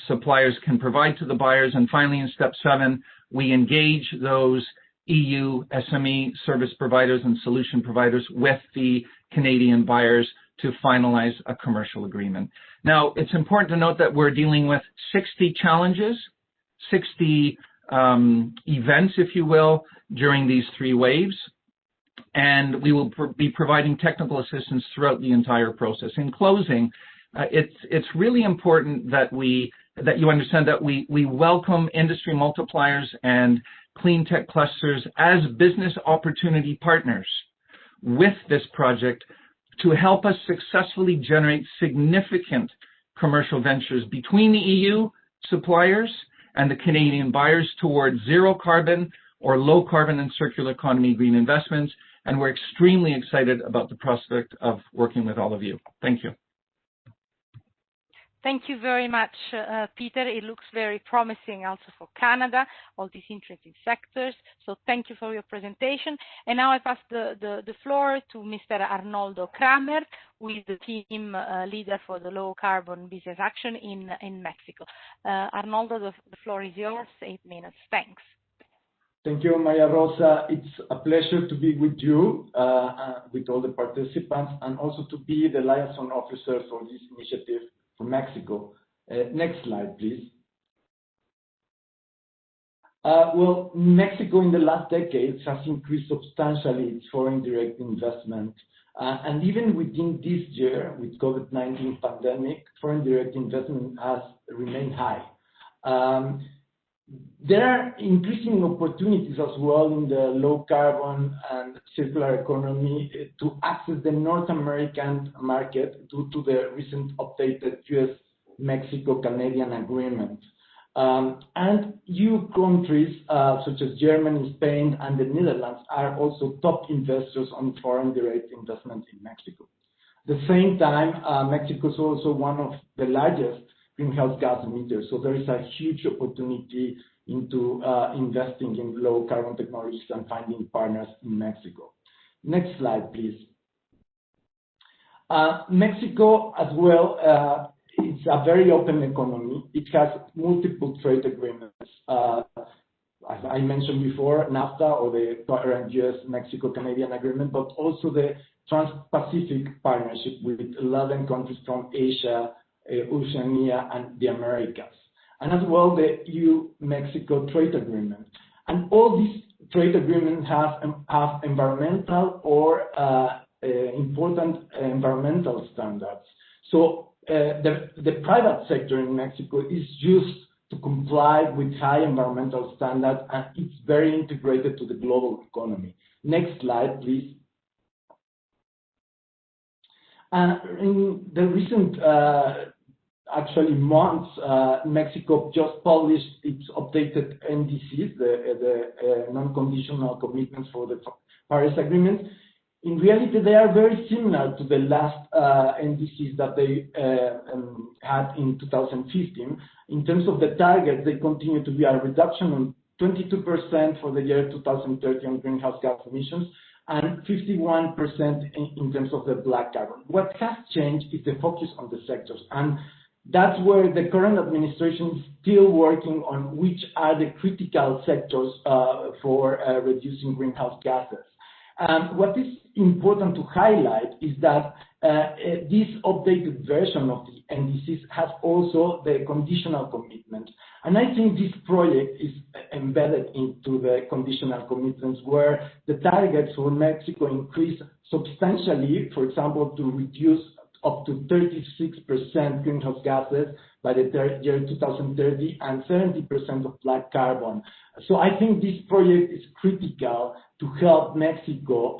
S7: suppliers can provide to the buyers. And finally, in step 7, we engage those EU SME service providers and solution providers with the Canadian buyers to finalize a commercial agreement. Now, it's important to note that we're dealing with 60 challenges, 60 events, if you will, during these 3 waves. And we will be providing technical assistance throughout the entire process. In closing, it's really important that you understand that we welcome industry multipliers and clean tech clusters as business opportunity partners with this project to help us successfully generate significant commercial ventures between the EU suppliers and the Canadian buyers towards zero carbon or low carbon and circular economy green investments. And we're extremely excited about the prospect of working with all of you. Thank you.
S1: Thank you very much, Peter. It looks very promising also for Canada, all these interesting sectors. So thank you for your presentation. And now I pass the floor to Mr. Arnoldo Kramer, who is the team leader for the low carbon business action in Mexico. Arnoldo, the floor is yours, 8 minutes. Thanks.
S8: Thank you, Maria Rosa. It's a pleasure to be with you, with all the participants, and also to be the liaison officer for this initiative for Mexico. Next slide, please. Well, Mexico in the last decades has increased substantially its foreign direct investment. And even within this year, with COVID-19 pandemic, foreign direct investment has remained high. There are increasing opportunities as well in the low carbon and circular economy to access the North American market due to the recent updated US-Mexico-Canadian agreement. And EU countries such as Germany, Spain, and the Netherlands are also top investors on foreign direct investment in Mexico. At the same time, Mexico is also one of the largest greenhouse gas emitters, so there is a huge opportunity into investing in low carbon technologies and finding partners in Mexico. Next slide, please. Mexico as well, it's a very open economy. It has multiple trade agreements. As I mentioned before, NAFTA or the current US-Mexico-Canadian agreement, but also the Trans-Pacific Partnership with 11 countries from Asia, Oceania, and the Americas. And as well, the EU-Mexico trade agreement. And all these trade agreements have environmental or important environmental standards. So the private sector in Mexico is used to comply with high environmental standards, and it's very integrated to the global economy. Next slide, please. In the recent actually months, Mexico just published its updated NDCs, the non-conditional commitments for the Paris Agreement. In reality, they are very similar to the last NDCs that they had in 2015. In terms of the target, they continue to be a reduction on 22% for the year 2030 on greenhouse gas emissions, and 51% in terms of the black carbon. What has changed is the focus on the sectors, and that's where the current administration is still working on which are the critical sectors for reducing greenhouse gases. What is important to highlight is that this updated version of the NDCs has also the conditional commitment. And I think this project is embedded into the conditional commitments where the targets for Mexico increase substantially, for example, to reduce up to 36% greenhouse gases by the year 2030 and 70% of black carbon. So I think this project is critical to help Mexico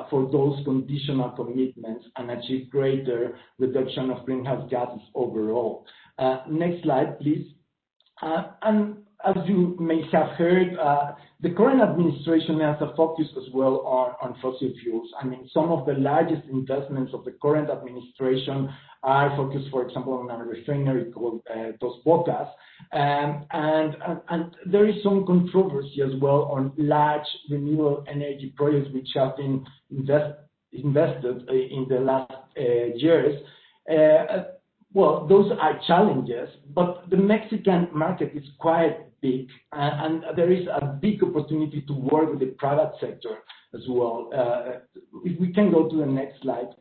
S8: for those conditional commitments and achieve greater reduction of greenhouse gases overall. Next slide, please. And as you may have heard, the current administration has a focus as well on fossil fuels. I mean, some of the largest investments of the current administration are focused, for example, on a refinery called Dos Bocas. And there is some controversy as well on large renewable energy projects which have been invested in the last years. Well, those are challenges, but the Mexican market is quite big, and there is a big opportunity to work with the private sector as well. If we can go to the next slide.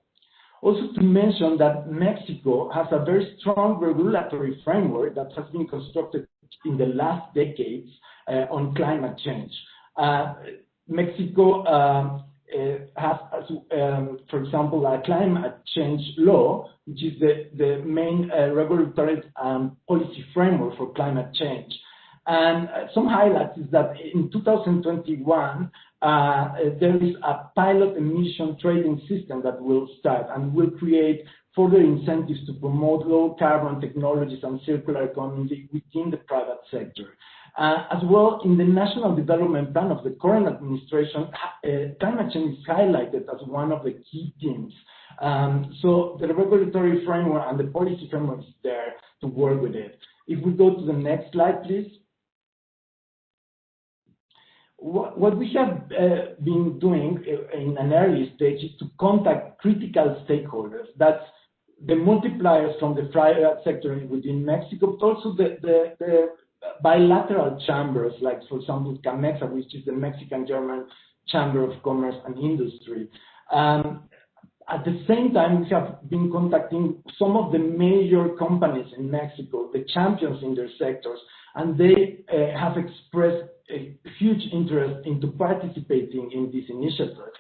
S8: Also to mention that Mexico has a very strong regulatory framework that has been constructed in the last decades on climate change. Mexico has, for example, a climate change law, which is the main regulatory policy framework for climate change. And some highlights is that in 2021, there is a pilot emission trading system that will start and will create further incentives to promote low carbon technologies and circular economy within the private sector. As well, in the National Development Plan of the current administration, climate change is highlighted as one of the key themes. So the regulatory framework and the policy framework is there to work with it. If we go to the next slide, please. What we have been doing in an early stage is to contact critical stakeholders. That's the multipliers from the private sector within Mexico, but also the bilateral chambers, like, for example, CAMEXA, which is the Mexican-German Chamber of Commerce and Industry. At the same time, we have been contacting some of the major companies in Mexico, the champions in their sectors, and they have expressed a huge interest into participating in this initiative,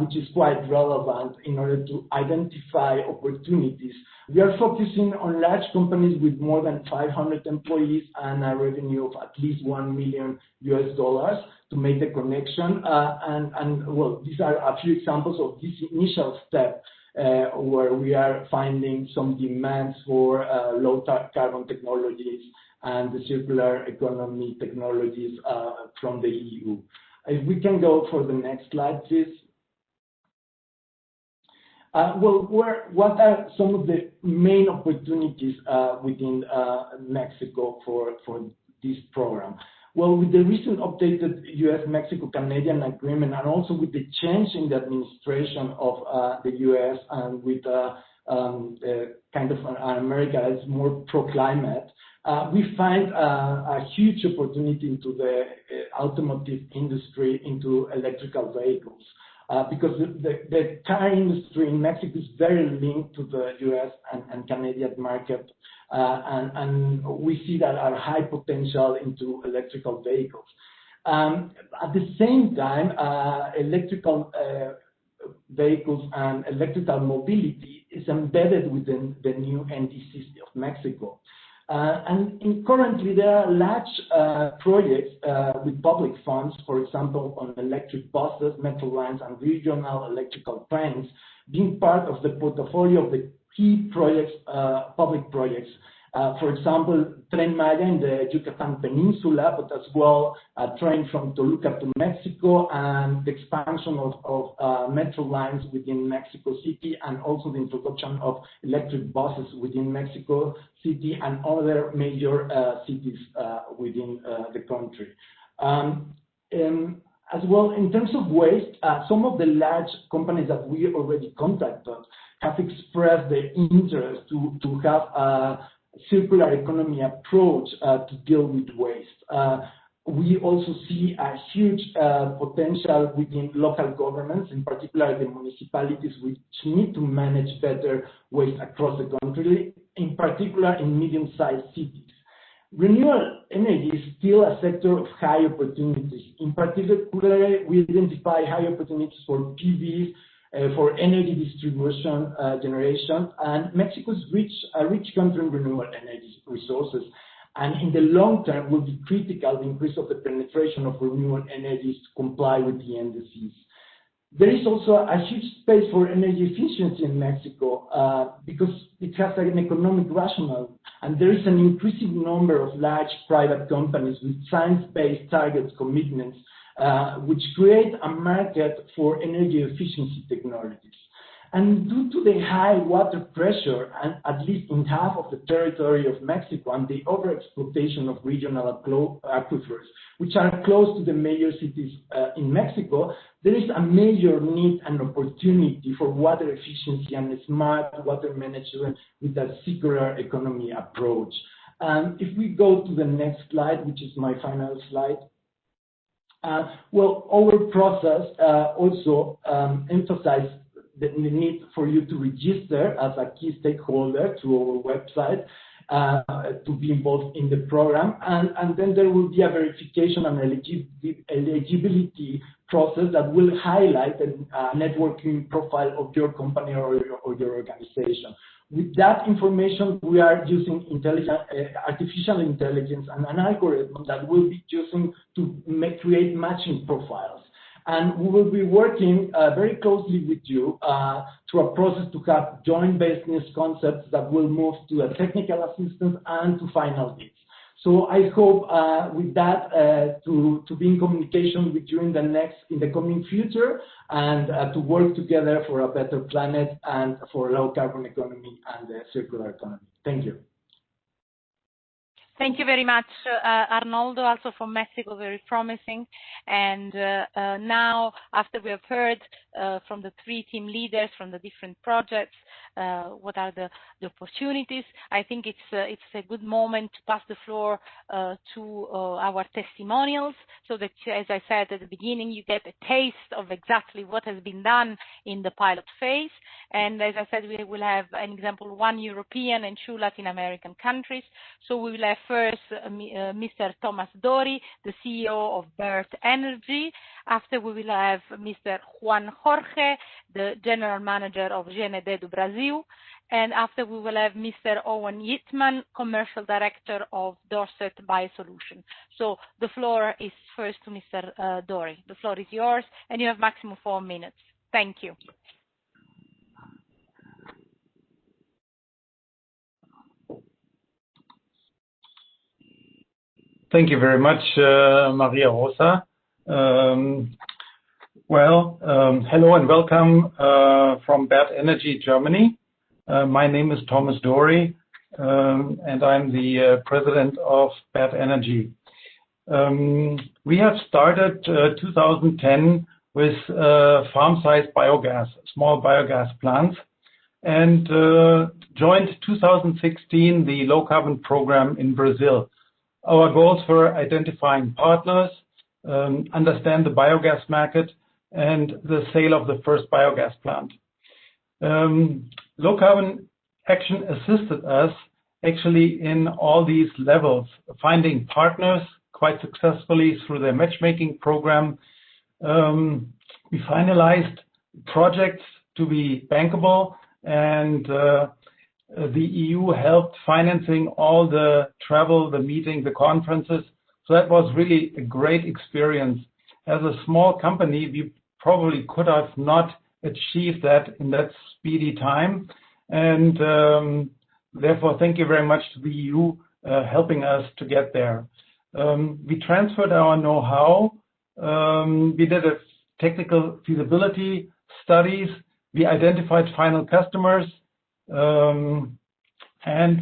S8: which is quite relevant in order to identify opportunities. We are focusing on large companies with more than 500 employees and a revenue of at least $1 million to make the connection. Well, these are a few examples of this initial step where we are finding some demands for low carbon technologies and the circular economy technologies from the EU. If we can go for the next slide, please. Well, what are some of the main opportunities within Mexico for this program? Well, with the recent updated U.S.-Mexico-Canadian agreement, and also with the change in the administration of the U.S. and with kind of an America that's more pro-climate, we find a huge opportunity into the automotive industry, into electrical vehicles. Because the car industry in Mexico is very linked to the U.S. and Canadian market, and we see that our high potential into electrical vehicles. At the same time, electrical vehicles and electrical mobility is embedded within the new NDCs of Mexico. Currently there are large projects with public funds, for example, on electric buses, metro lines, and regional electrical trains, being part of the portfolio of the key projects, public projects. For example, Tren Maya in the Yucatan Peninsula, but as well a train from Toluca to Mexico, and the expansion of metro lines within Mexico City, and also the introduction of electric buses within Mexico City and other major cities within the country. As well, in terms of waste, some of the large companies that we already contacted have expressed their interest to have a circular economy approach to deal with waste. We also see a huge potential within local governments, in particular the municipalities, which need to manage better waste across the country, in particular in medium-sized cities. Renewable energy is still a sector of high opportunities. In particular, we identify high opportunities for PVs, for energy distribution, generation, and Mexico is a rich country in renewable energy resources, and in the long term will be critical the increase of the penetration of renewable energies to comply with the NDCs. There is also a huge space for energy efficiency in Mexico because it has an economic rationale, and there is an increasing number of large private companies with science-based targets commitments, which create a market for energy efficiency technologies. And due to the high water pressure, and at least in half of the territory of Mexico, and the overexploitation of regional aquifers, which are close to the major cities in Mexico, there is a major need and opportunity for water efficiency and smart water management with a circular economy approach. If we go to the next slide, which is my final slide, well, our process also emphasizes the need for you to register as a key stakeholder to our website to be involved in the program, and then there will be a verification and eligibility process that will highlight a networking profile of your company or your organization. With that information, we are using artificial intelligence and an algorithm that will be using to create matching profiles. And we will be working very closely with you through a process to have joint business concepts that will move to a technical assistance and to final bids. So I hope with that to be in communication with you in the coming future, and to work together for a better planet and for low carbon economy and the circular economy. Thank you.
S1: Thank you very much, Arnoldo, also from Mexico, very promising. And now, after we have heard from the three team leaders from the different projects, what are the opportunities, I think it's a good moment to pass the floor to our testimonials, so that, as I said at the beginning, you get a taste of exactly what has been done in the pilot phase. And as I said, we will have an example, 1 European and 2 Latin American countries. So we will have first Mr. Thomas Dori, the CEO of Birth Energy. After, we will have Mr. Juan Jorge, the General Manager of GND do Brasil. And after, we will have Mr. Owen Yitman, Commercial Director of Dorset Biosolution. So the floor is first to Mr. Dori. The floor is yours, and you have maximum 4 minutes. Thank you.
S9: Thank you very much, Maria Rosa. Hello and welcome from Birth Energy, Germany. My name is Thomas Dori, and I'm the president of Birth Energy. We have started 2010 with farm-sized biogas, small biogas plants, and joined 2016 the low-carbon program in Brazil. Our goals were identifying partners, understand the biogas market, and the sale of the first biogas plant. Low carbon action assisted us actually in all these levels, finding partners quite successfully through their matchmaking program. We finalized projects to be bankable, and the EU helped financing all the travel, the meeting, the conferences. So that was really a great experience. As a small company, we probably could have not achieved that in that speedy time. And therefore, thank you very much to the EU helping us to get there. We transferred our know-how. We did a technical feasibility studies. We identified final customers. And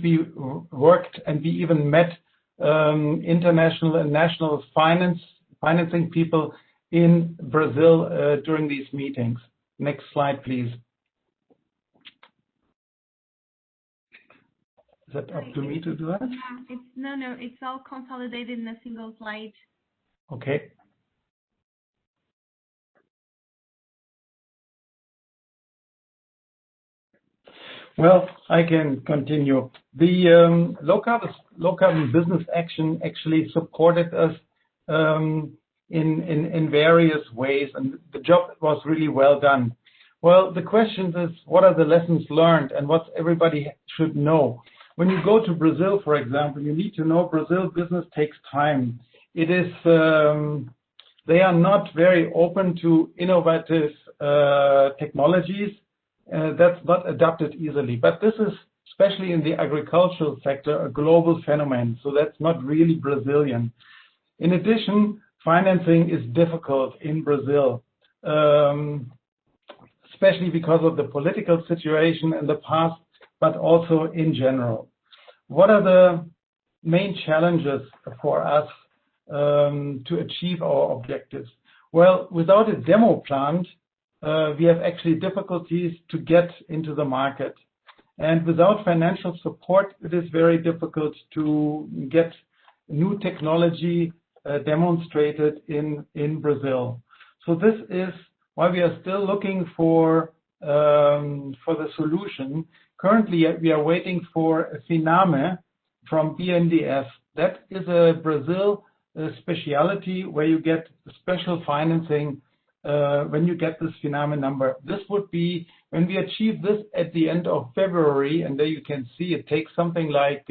S9: we worked, and we even met international and national financing people in Brazil during these meetings. Next slide, please. Is that up to me to do that?
S10: Yeah, no, it's all consolidated in a single slide.
S9: Okay. Well, I can continue. The low carbon business action actually supported us in various ways, and the job was really well done. Well, the question is, what are the lessons learned, and what everybody should know? When you go to Brazil, for example, you need to know Brazil business takes time. It is they are not very open to innovative technologies. That's not adapted easily. But this is, especially in the agricultural sector, a global phenomenon. So that's not really Brazilian. In addition, financing is difficult in Brazil, especially because of the political situation in the past, but also in general. What are the main challenges for us to achieve our objectives? Well, without a demo plant, we have actually difficulties to get into the market. And without financial support, it is very difficult to get new technology demonstrated in Brazil. So this is why we are still looking for the solution. Currently, we are waiting for a FINAME from BNDES. That is a Brazil speciality where you get special financing when you get this FINAME number. This would be when we achieve this at the end of February, and there you can see it takes something like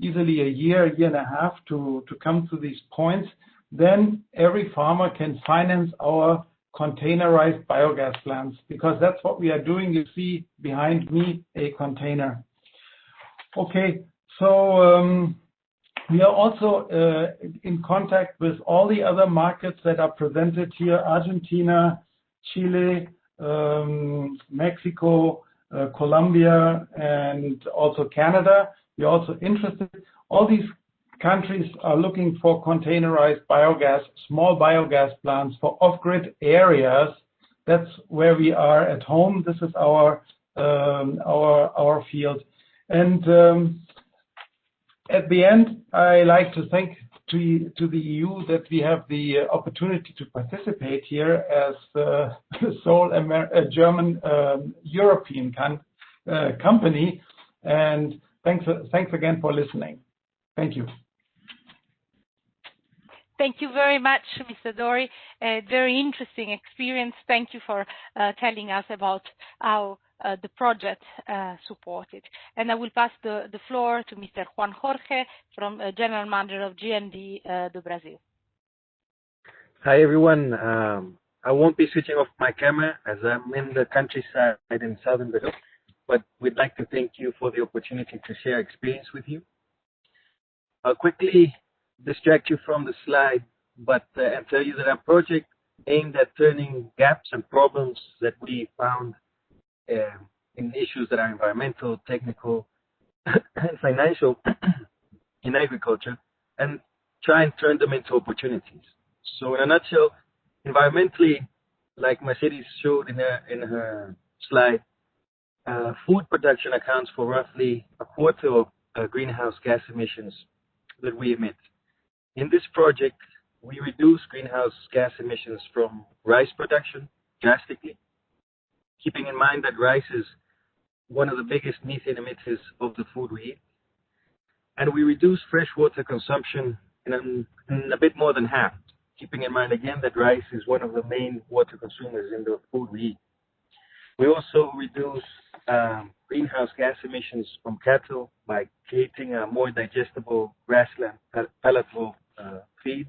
S9: easily a year and a half to come to these points. Then every farmer can finance our containerized biogas plants, because that's what we are doing. You see behind me a container. Okay, so we are also in contact with all the other markets that are presented here: Argentina, Chile, Mexico, Colombia, and also Canada. We're also interested. All these countries are looking for containerized biogas, small biogas plants for off-grid areas. That's where we are at home. This is our field. And at the end, I like to thank to the EU that we have the opportunity to participate here as the sole German European company. And thanks again for listening. Thank you.
S1: Thank you very much, Mr. Dori. A very interesting experience. Thank you for telling us about how the project supported. And I will pass the floor to Mr. Juan Jorge, from General Manager of GND do Brasil.
S11: Hi, everyone. I won't be switching off my camera as I'm in the countryside in southern Brazil, but we'd like to thank you for the opportunity to share experience with you. I'll quickly distract you from the slide, but and tell you that our project aimed at turning gaps and problems that we found in issues that are environmental, technical, and financial in agriculture, and try and turn them into opportunities. So in a nutshell, environmentally, like Mercedes showed in her slide, food production accounts for roughly a quarter of greenhouse gas emissions that we emit. In this project, we reduce greenhouse gas emissions from rice production drastically, keeping in mind that rice is one of the biggest methane emitters of the food we eat. And we reduce freshwater consumption in a bit more than half, keeping in mind again that rice is one of the main water consumers in the food we eat. We also reduce greenhouse gas emissions from cattle by creating a more digestible grassland palatable feed,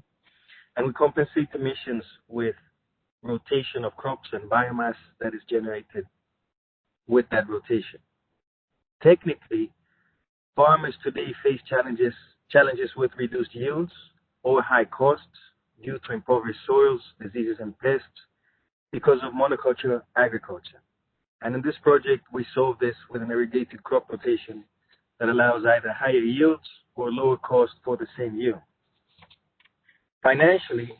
S11: and we compensate emissions with rotation of crops and biomass that is generated with that rotation. Technically, farmers today face challenges with reduced yields or high costs due to impoverished soils, diseases, and pests because of monoculture agriculture. And in this project, we solve this with an irrigated crop rotation that allows either higher yields or lower cost for the same yield. Financially,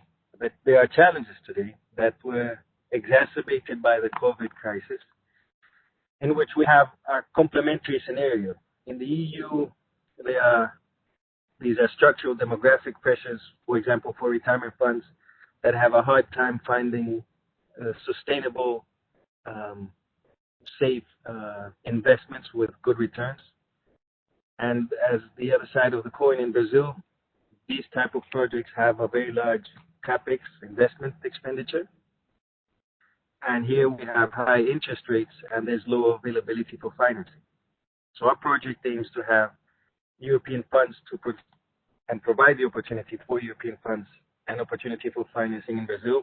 S11: there are challenges today that were exacerbated by the COVID crisis, in which we have a complementary scenario. In the EU, these are structural demographic pressures, for example, for retirement funds that have a hard time finding sustainable, safe investments with good returns. And as the other side of the coin in Brazil, these type of projects have a very large capex investment expenditure. And here we have high interest rates and there's low availability for financing. So our project aims to have European funds and provide the opportunity for European funds and opportunity for financing in Brazil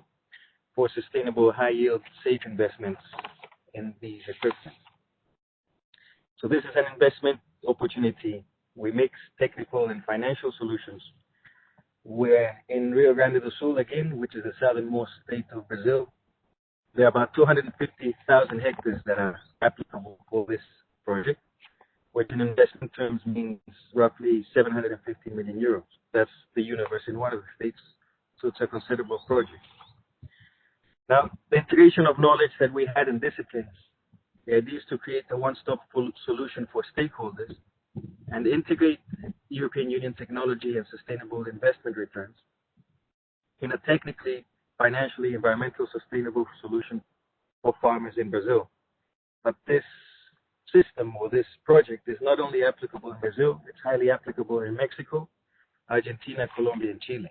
S11: for sustainable, high yield, safe investments in these equipment. So this is an investment opportunity. We mix technical and financial solutions. We're in Rio Grande do Sul again, which is the southernmost state of Brazil. there are about 250,000 hectares that are applicable for this project, which in investment terms means roughly 750 million euros. That's the universe in one of the states, so it's a considerable project. Now, the integration of knowledge that we had in disciplines, the idea is to create a one-stop solution for stakeholders and integrate European Union technology and sustainable investment returns in a technically, financially, environmental sustainable solution for farmers in Brazil. But this system or this project is not only applicable in Brazil, it's highly applicable in Mexico, Argentina, Colombia, and Chile.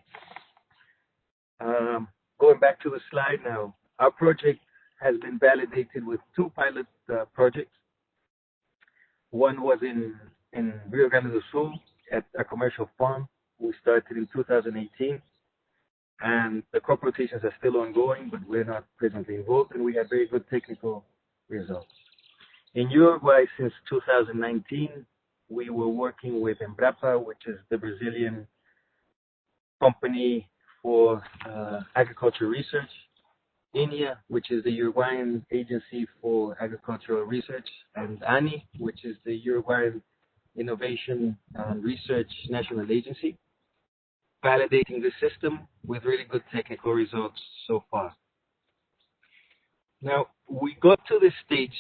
S11: Going back to the slide now, our project has been validated with two pilot projects. One was in Rio Grande do Sul at a commercial farm. We started in 2018, and the crop rotations are still ongoing, but we're not presently involved, and we had very good technical results. In Uruguay, since 2019, we were working with Embrapa, which is the Brazilian company for agricultural research, INIA, which is the Uruguayan Agency for Agricultural Research, and ANI, which is the Uruguayan Innovation and Research National Agency, validating the system with really good technical results so far. Now, we got to this stage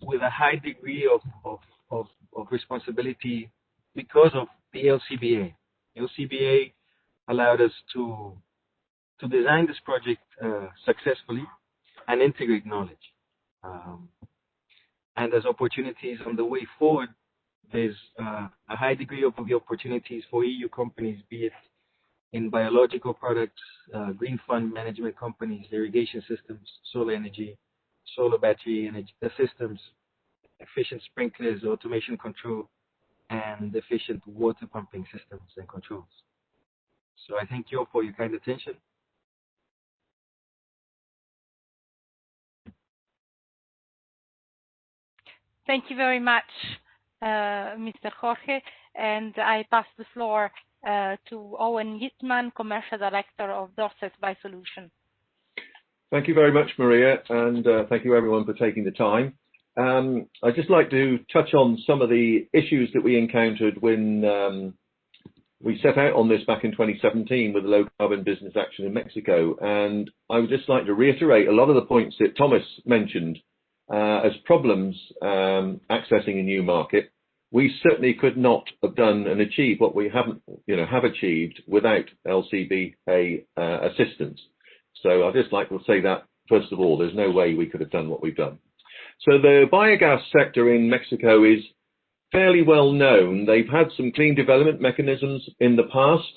S11: with a high degree of responsibility because of the LCBA. LCBA allowed us to design this project successfully and integrate knowledge. And as opportunities on the way forward, there's a high degree of the opportunities for EU companies, be it in biological products, green fund management companies, irrigation systems, solar energy, solar battery energy systems, efficient sprinklers, automation control, and efficient water pumping systems and controls. So I thank you all for your kind attention.
S1: Thank you very much, Mr. Jorge, and I pass the floor to Owen Yitman, Commercial Director of Dorset Biosolutions.
S12: Thank you very much, Maria, and thank you everyone for taking the time. I'd just like to touch on some of the issues that we encountered when we set out on this back in 2017 with the Low Carbon Business Action in Mexico. And I would just like to reiterate a lot of the points that Thomas mentioned as problems accessing a new market. We certainly could not have done and achieved what we have achieved without LCBA assistance. So I'd just like to say that, first of all, there's no way we could have done what we've done. So the biogas sector in Mexico is fairly well known. They've had some clean development mechanisms in the past,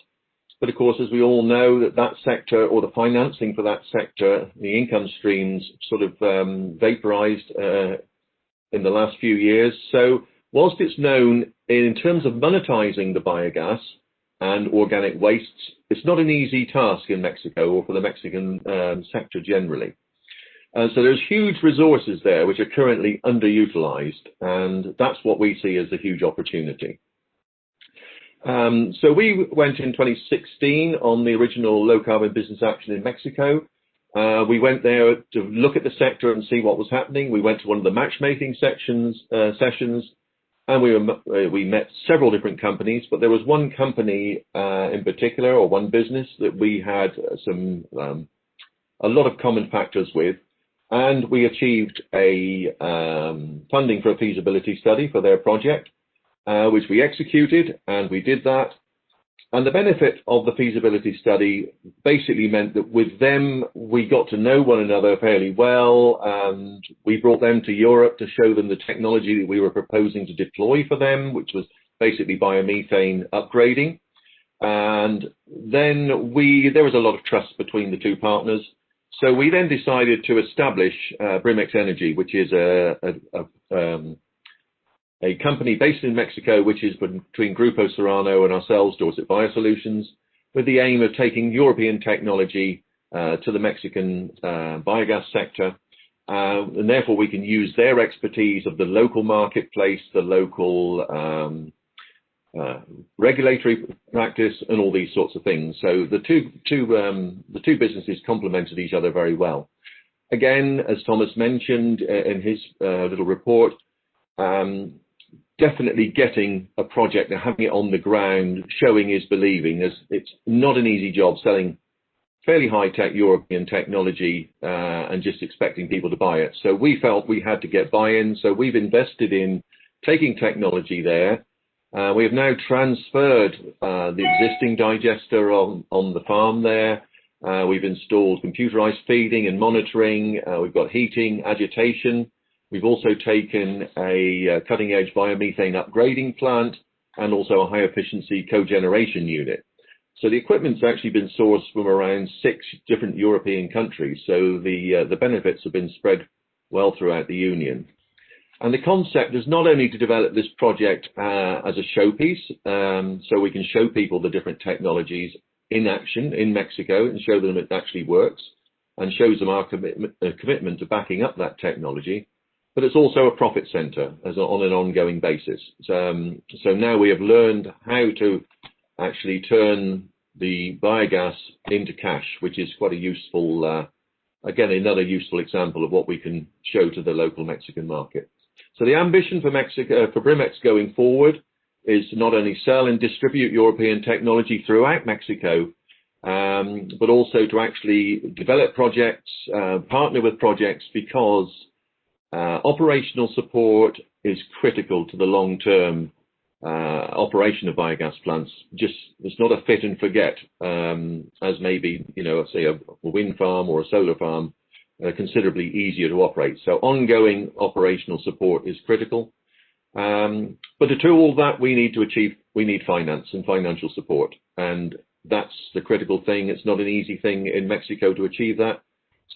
S12: but of course, as we all know, that sector, or the financing for that sector, the income streams sort of vaporized in the last few years. So whilst it's known in terms of monetizing the biogas and organic wastes, it's not an easy task in Mexico or for the Mexican sector generally. So there's huge resources there which are currently underutilized, and that's what we see as a huge opportunity. So we went in 2016 on the original Low Carbon Business Action in Mexico. We went there to look at the sector and see what was happening. We went to one of the matchmaking sessions, and we met several different companies, but there was one company in particular, or one business, that we had a lot of common factors with. And we achieved a funding for a feasibility study for their project, which we executed, and we did that. And the benefit of the feasibility study basically meant that with them, we got to know one another fairly well, and we brought them to Europe to show them the technology that we were proposing to deploy for them, which was basically biomethane upgrading. And then there was a lot of trust between the two partners. So we then decided to establish Brimex Energy, which is a company based in Mexico, which is between Grupo Serrano and ourselves, Dorset Biosolutions, with the aim of taking European technology to the Mexican biogas sector. And therefore, we can use their expertise of the local marketplace, the local regulatory practice, and all these sorts of things. So the two businesses complemented each other very well. Again, as Thomas mentioned in his little report, definitely getting a project and having it on the ground, showing is believing. It's not an easy job selling fairly high-tech European technology and just expecting people to buy it. So we felt we had to get buy-in. So we've invested in taking technology there. We have now transferred the existing digester on the farm there. We've installed computerized feeding and monitoring. We've got heating, agitation. We've also taken a cutting-edge biomethane upgrading plant and also a high-efficiency cogeneration unit. So the equipment's actually been sourced from around 6 different European countries. So the benefits have been spread well throughout the Union. And the concept is not only to develop this project as a showpiece, so we can show people the different technologies in action in Mexico and show them it actually works and shows them our commitment to backing up that technology, but it's also a profit center on an ongoing basis. So now we have learned how to actually turn the biogas into cash, which is quite a useful, again, another useful example of what we can show to the local Mexican market. So the ambition for Mexico, for Brimex going forward, is to not only sell and distribute European technology throughout Mexico, but also to actually develop projects, partner with projects, because operational support is critical to the long-term operation of biogas plants. Just it's not a fit and forget, as maybe, say a wind farm or a solar farm, considerably easier to operate. So ongoing operational support is critical. But to do all that, we need finance and financial support. And that's the critical thing. It's not an easy thing in Mexico to achieve that.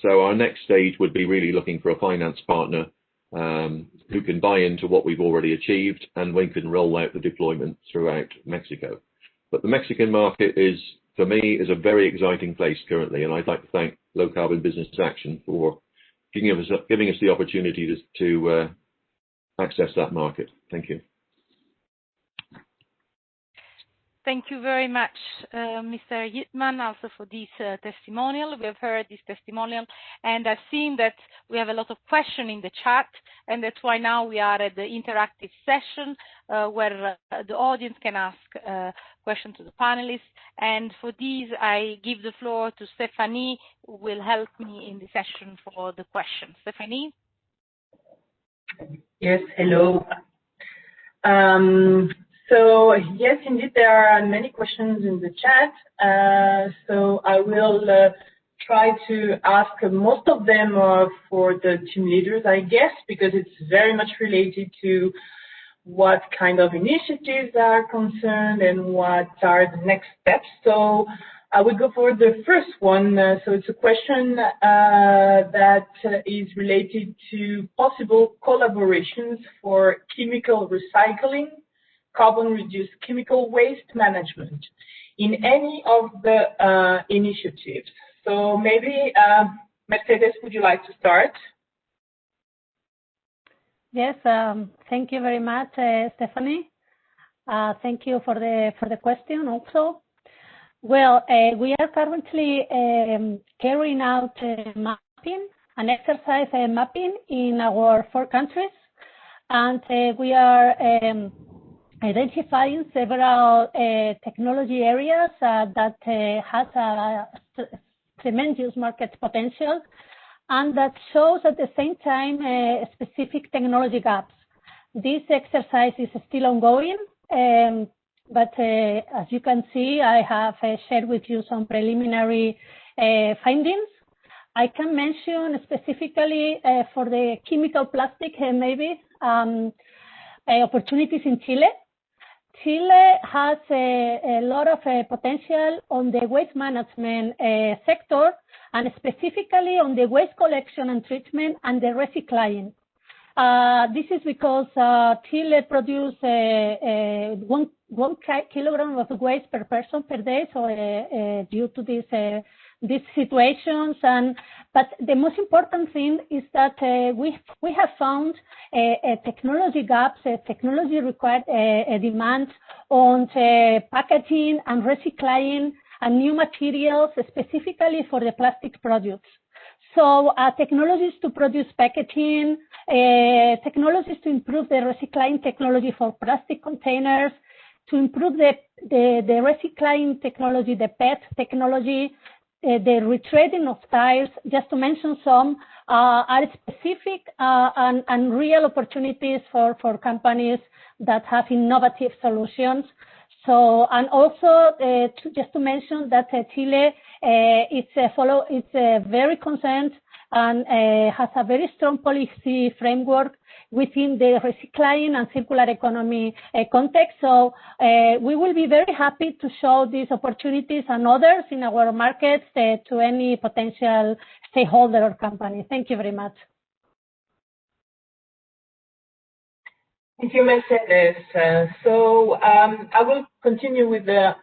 S12: So our next stage would be really looking for a finance partner who can buy into what we've already achieved, and we can roll out the deployment throughout Mexico. But the Mexican market is, for me, is a very exciting place currently, and I'd like to thank Low Carbon Business Action for giving us the opportunity to access that market. Thank you.
S1: Thank you very much, Mr. Hyeulle, also for this testimonial. We have heard this testimonial, and I've seen that we have a lot of questions in the chat, and that's why now we are at the interactive session where the audience can ask questions to the panelists. And for these, I give the floor to Stephanie, who will help me in the session for the questions. Stephanie?
S13: Yes, hello. So yes, indeed, there are many questions in the chat. So I will try to ask most of them for the team leaders, I guess, because it's very much related to what kind of initiatives are concerned and what are the next steps. So I will go for the first one. So it's a question that is related to possible collaborations for chemical recycling, carbon-reduced chemical waste management in any of the initiatives. So maybe, Mercedes, would you like to start?
S6: Yes, thank you very much, Stephanie. Thank you for the question also. Well, we are currently carrying out an exercise mapping in our 4 countries, and we are identifying several technology areas that has a tremendous market potential, and that shows at the same time specific technology gaps. This exercise is still ongoing, but as you can see, I have shared with you some preliminary findings. I can mention specifically for the chemical plastic, maybe, opportunities in Chile. Chile has a lot of potential on the waste management sector, and specifically on the waste collection and treatment and the recycling. This is because Chile produces 1 kilogram of waste per person per day, so due to these situations. But the most important thing is that we have found technology gaps, technology required demand on packaging and recycling and new materials, specifically for the plastic products. So technologies to produce packaging, technologies to improve the recycling technology for plastic containers, to improve the recycling technology, the PET technology, the retreading of tires, just to mention some, are specific and real opportunities for companies that have innovative solutions. So, and also just to mention that Chile it's very concerned and has a very strong policy framework within the recycling and circular economy context. So we will be very happy to show these opportunities and others in our markets to any potential stakeholder or company. Thank you very much.
S13: Thank you, Mercedes. So I will continue with a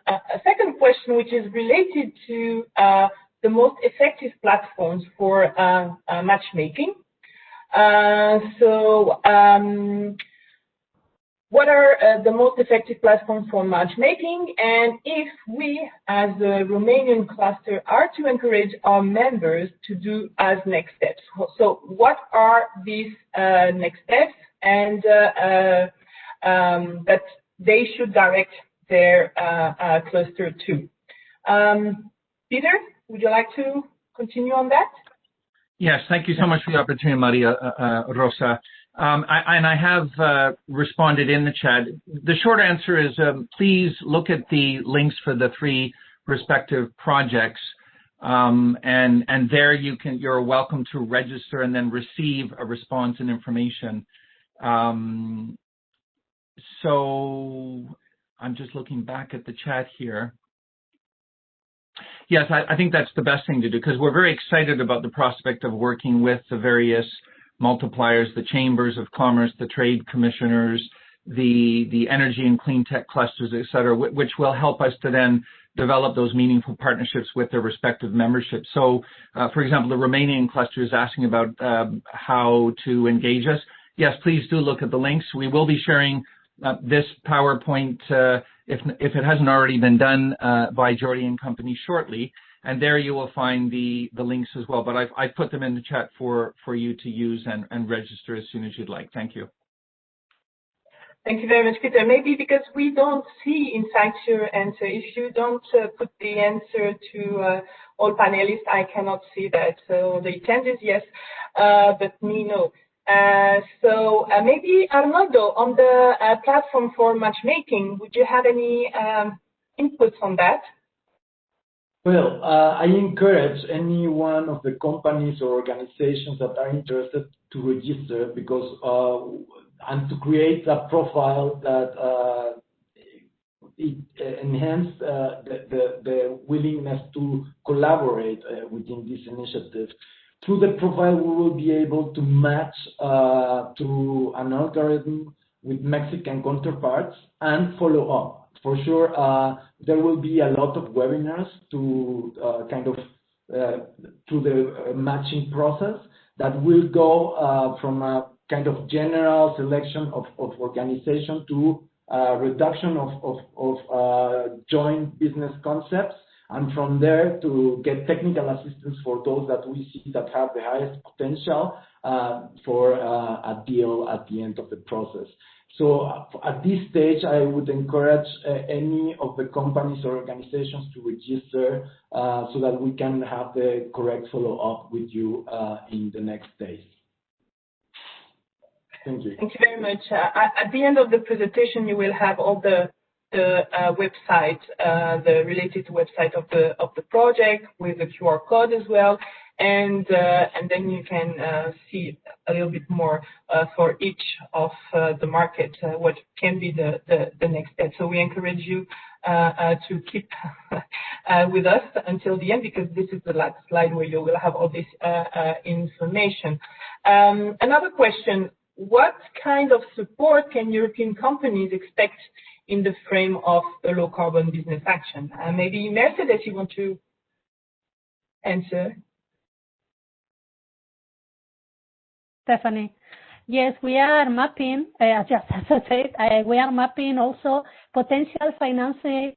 S13: second question, which is related to the most effective platforms for matchmaking. What are the most effective platforms for matchmaking? And if we, as a Romanian cluster, are to encourage our members to do as next steps. So what are these next steps, and that they should direct their cluster to? Peter, would you like to continue on that?
S7: Yes, thank you so much for the opportunity, Maria Rosa. And I have responded in the chat. The short answer is please look at the links for the 3 respective projects, and there you're welcome to register and then receive a response and information. So I'm just looking back at the chat here. Yes, I think that's the best thing to do, because we're very excited about the prospect of working with the various multipliers, the chambers of commerce, the trade commissioners, the energy and clean tech clusters, et cetera, which will help us to then develop those meaningful partnerships with their respective memberships. So, for example, the Romanian cluster is asking about how to engage us. Yes, please do look at the links. We will be sharing this PowerPoint, if it hasn't already been done, by Jordi and company shortly. And there you will find the links as well. But I've put them in the chat for you to use and register as soon as you'd like. Thank you.
S13: Thank you very much, Peter. Maybe because we don't see inside your answer. If you don't put the answer to all panelists, I cannot see that. So the attendees, yes, but me, no. So maybe Arnoldo, on the platform for matchmaking, would you have any inputs on that?
S8: Well, I encourage any one of the companies or organizations that are interested to register, because and to create a profile that it enhance the willingness to collaborate within this initiative. Through the profile, we will be able to match through an algorithm with Mexican counterparts and follow up. For sure, there will be a lot of webinars to through the matching process that will go from a kind of general selection of organization to reduction of joint business concepts, and from there to get technical assistance for those that we see that have the highest potential for a deal at the end of the process. So at this stage, I would encourage any of the companies or organizations to register so that we can have the correct follow-up with you in the next days. Thank you.
S13: Thank you very much. At the end of the presentation, you will have all the website, the related website of the project with the QR code as well, and then you can see a little bit more for each of the market what can be the next step. So we encourage you to keep with us until the end, because this is the last slide where you will have all this information. Another question. what kind of support can European companies expect in the frame of the low carbon business action? Maybe Mercedes, you want to answer?
S6: Stephanie. Yes, we are mapping, just as I said, we are mapping also potential financing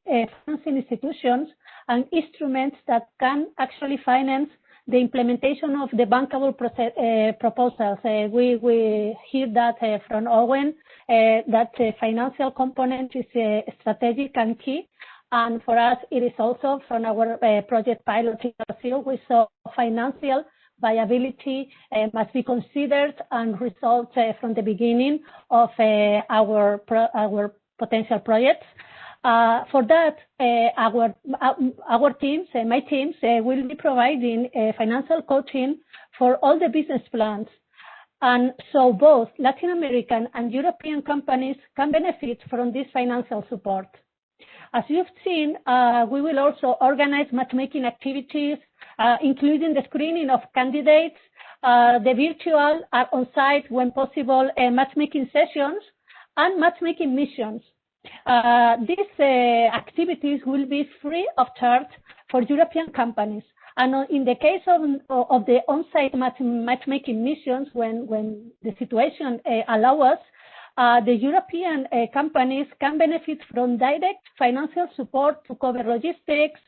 S6: institutions and instruments that can actually finance the implementation of the bankable proposals. We hear that from Owen, that the financial component is strategic and key. And for us, it is also from our project pilot in Brazil, we saw financial viability must be considered and resolved from the beginning of our potential projects. For that, our teams, my teams, will be providing financial coaching for all the business plans. And so both Latin American and European companies can benefit from this financial support. As you've seen, we will also organize matchmaking activities, including the screening of candidates, the virtual or on-site, when possible, matchmaking sessions and matchmaking missions. These activities will be free of charge for European companies. And in the case of the on-site matchmaking missions, when the situation allows us, the European companies can benefit from direct financial support to cover logistics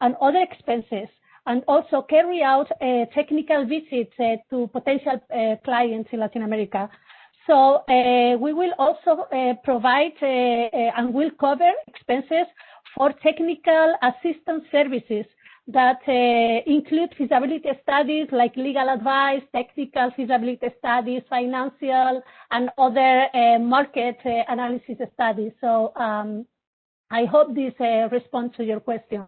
S6: and other expenses, and also carry out technical visits to potential clients in Latin America. So we will also provide and will cover expenses for technical assistance services that include feasibility studies like legal advice, technical feasibility studies, financial, and other market analysis studies. So I hope this responds to your question.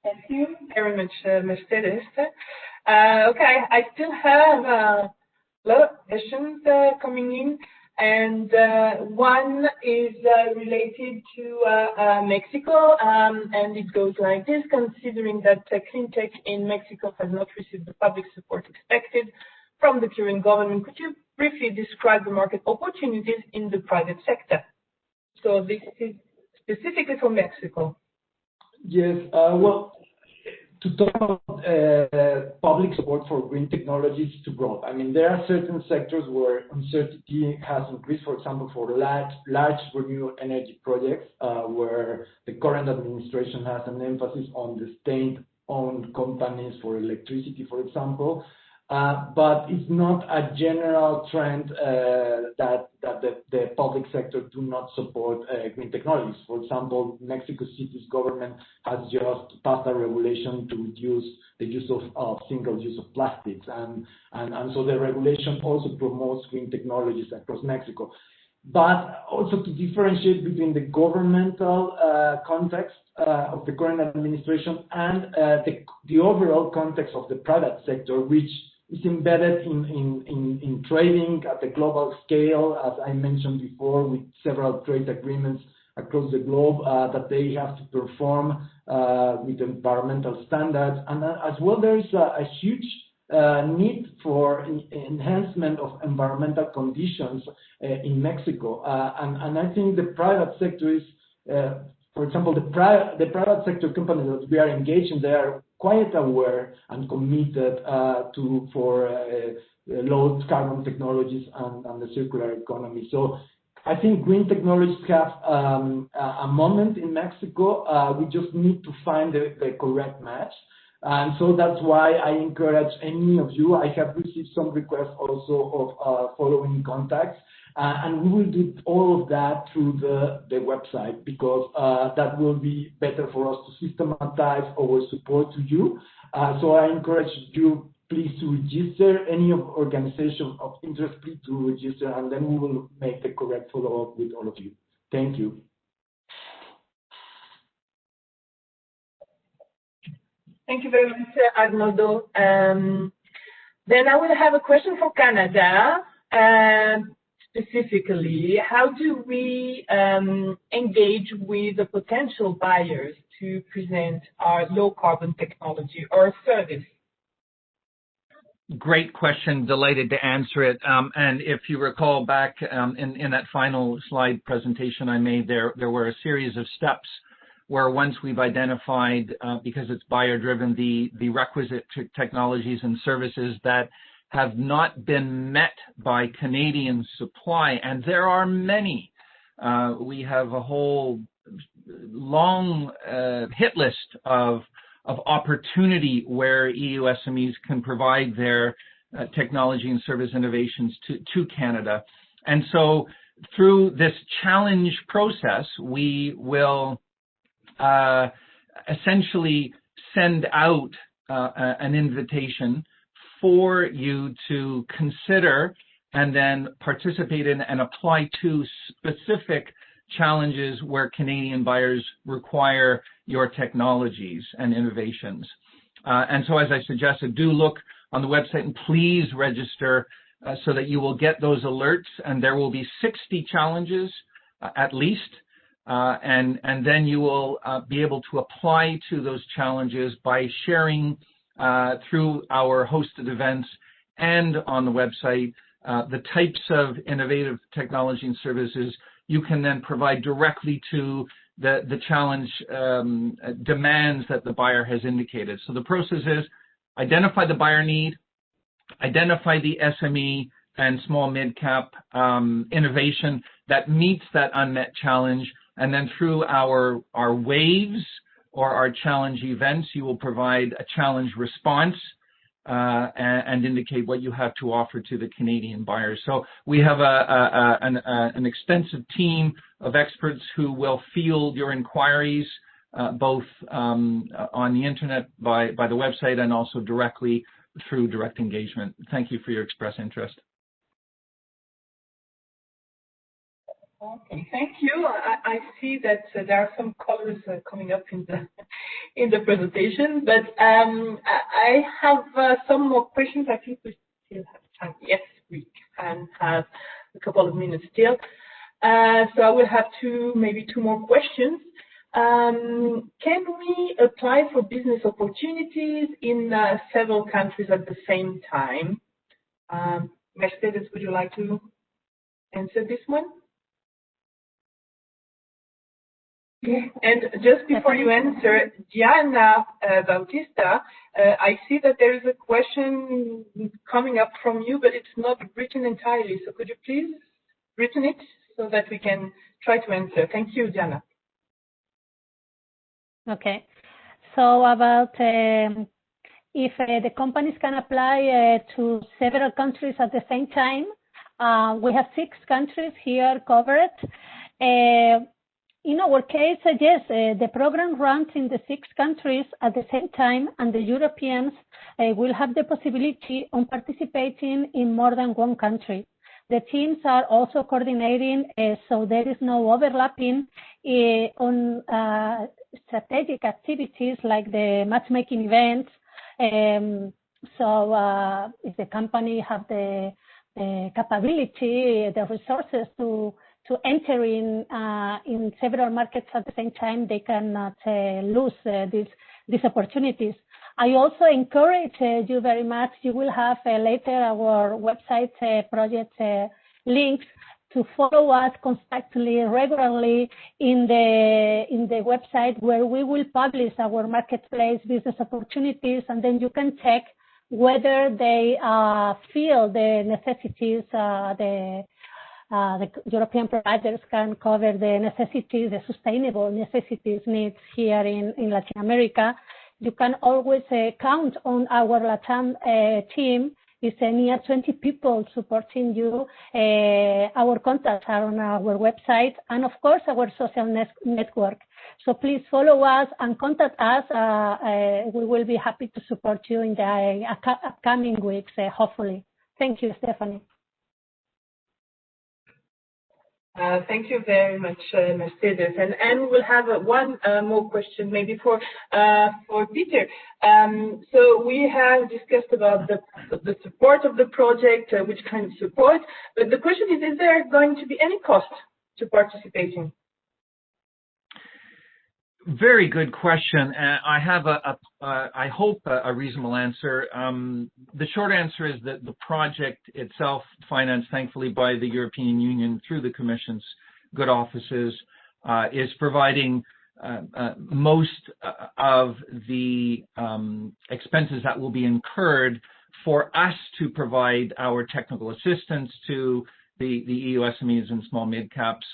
S13: Thank you very much, Mercedes. Okay, I still have a lot of questions coming in, and one is related to Mexico, and it goes like this: considering that clean tech in Mexico has not received the public support expected from the current government, could you briefly describe the market opportunities in the private sector? So this is specifically for Mexico.
S8: Yes, well, to talk about public support for green technologies to growth. I mean, there are certain sectors where uncertainty has increased, for example, for large renewable energy projects, where the current administration has an emphasis on the state-owned companies for electricity, for example. But it's not a general trend that the public sector do not support green technologies. For example, Mexico City's government has just passed a regulation to reduce the use of single use of plastics, and so the regulation also promotes green technologies across Mexico. But also to differentiate between the governmental context of the current administration and the overall context of the private sector, which is embedded in trading at the global scale, as I mentioned before, with several trade agreements across the globe that they have to perform with environmental standards. And as well, there is a huge need for enhancement of environmental conditions in Mexico. And I think the private sector is, for example, the private sector companies that we are engaged in, they are quite aware and committed for low carbon technologies and the circular economy. So I think green technologies have a moment in Mexico. We just need to find the correct match. And so that's why I encourage any of you. I have received some requests also of following contacts. And we will do all of that through the website, because that will be better for us to systematize our support to you. So I encourage you, please, to register. Any organization of interest, please to register, and then we will make the correct follow-up with all of you. Thank you.
S13: Thank you very much, Arnoldo. Then I will have a question for Canada. specifically, how do we engage with the potential buyers to present our low carbon technology or service?
S7: Great question. Delighted to answer it. And if you recall back in that final slide presentation I made, there were a series of steps where once we've identified, because it's buyer-driven, the requisite technologies and services that have not been met by Canadian supply, and there are many. We have a whole long hit list of opportunity where EU SMEs can provide their technology and service innovations to Canada. And so through this challenge process, we will essentially send out an invitation for you to consider and then participate in and apply to specific challenges where Canadian buyers require your technologies and innovations. And so as I suggested, do look on the website and please register so that you will get those alerts, and there will be 60 challenges at least. And then you will be able to apply to those challenges by sharing through our hosted events and on the website the types of innovative technology and services you can then provide directly to the challenge demands that the buyer has indicated. So the process is identify the buyer need, identify the SME and small mid-cap innovation that meets that unmet challenge, and then through our waves or our challenge events, you will provide a challenge response and indicate what you have to offer to the Canadian buyers. So we have an extensive team of experts who will field your inquiries both on the internet by the website and also directly through direct engagement. Thank you for your express interest.
S13: Okay, thank you. I see that there are some colors coming up in the presentation, but I have some more questions. I think we still have time. Yes, we can have a couple of minutes still. So I will have maybe two more questions. Can we apply for business opportunities in several countries at the same time? Mercedes, would you like to answer this one? And just before you answer, Diana Bautista, I see that there is a question coming up from you, but it's not written entirely. So could you please written it so that we can try to answer? Thank you, Diana.
S6: Okay. So about if the companies can apply to several countries at the same time, we have 6 countries here covered. In our case, yes, the program runs in the 6 countries at the same time, and the Europeans will have the possibility of participating in more than one country. The teams are also coordinating, so there is no overlapping on strategic activities like the matchmaking events. So if the company have the capability, the resources to enter in several markets at the same time, they cannot lose these opportunities. I also encourage you very much. You will have later our website project links to follow us constantly, regularly in the website, where we will publish our marketplace business opportunities, and then you can check whether they feel the necessities, the European providers can cover the necessities, the sustainable necessities needs here in Latin America. You can always count on our LATAM team. It's near 20 people supporting you. Our contacts are on our website, and of course our social network. So please follow us and contact us. We will be happy to support you in the upcoming weeks, hopefully. Thank you, Stephanie.
S13: Thank you very much, Mercedes. And we'll have one more question, maybe for Peter. So we have discussed about the support of the project, which kind of support. But the question is there going to be any cost to participating?
S7: Very good question. I have I hope a reasonable answer. The short answer is that the project itself, financed thankfully by the European Union through the Commission's good offices, is providing most of the expenses that will be incurred for us to provide our technical assistance to the EU SMEs and small mid-caps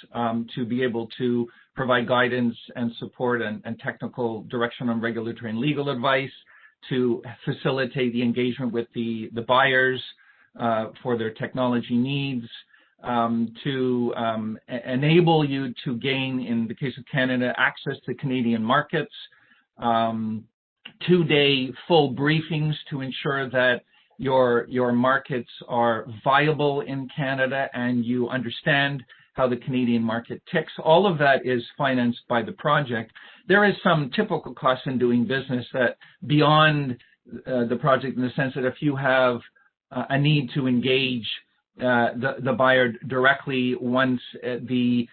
S7: to be able to provide guidance and support and technical direction on regulatory and legal advice, to facilitate the engagement with the buyers for their technology needs, to enable you to gain, in the case of Canada, access to Canadian markets, 2-day full briefings to ensure that your markets are viable in Canada and you understand how the Canadian market ticks. All of that is financed by the project. There is some typical costs in doing business that beyond the project, in the sense that if you have a need to engage the buyer directly once the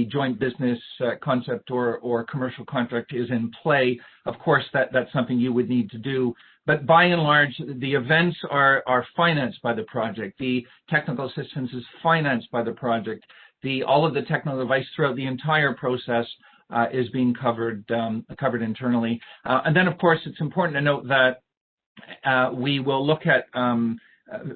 S7: joint business concept or commercial contract is in play, of course that's something you would need to do. But by and large, the events are financed by the project. The technical assistance is financed by the project. All of the technical advice throughout the entire process is being covered internally. And then, of course, it's important to note that we will look at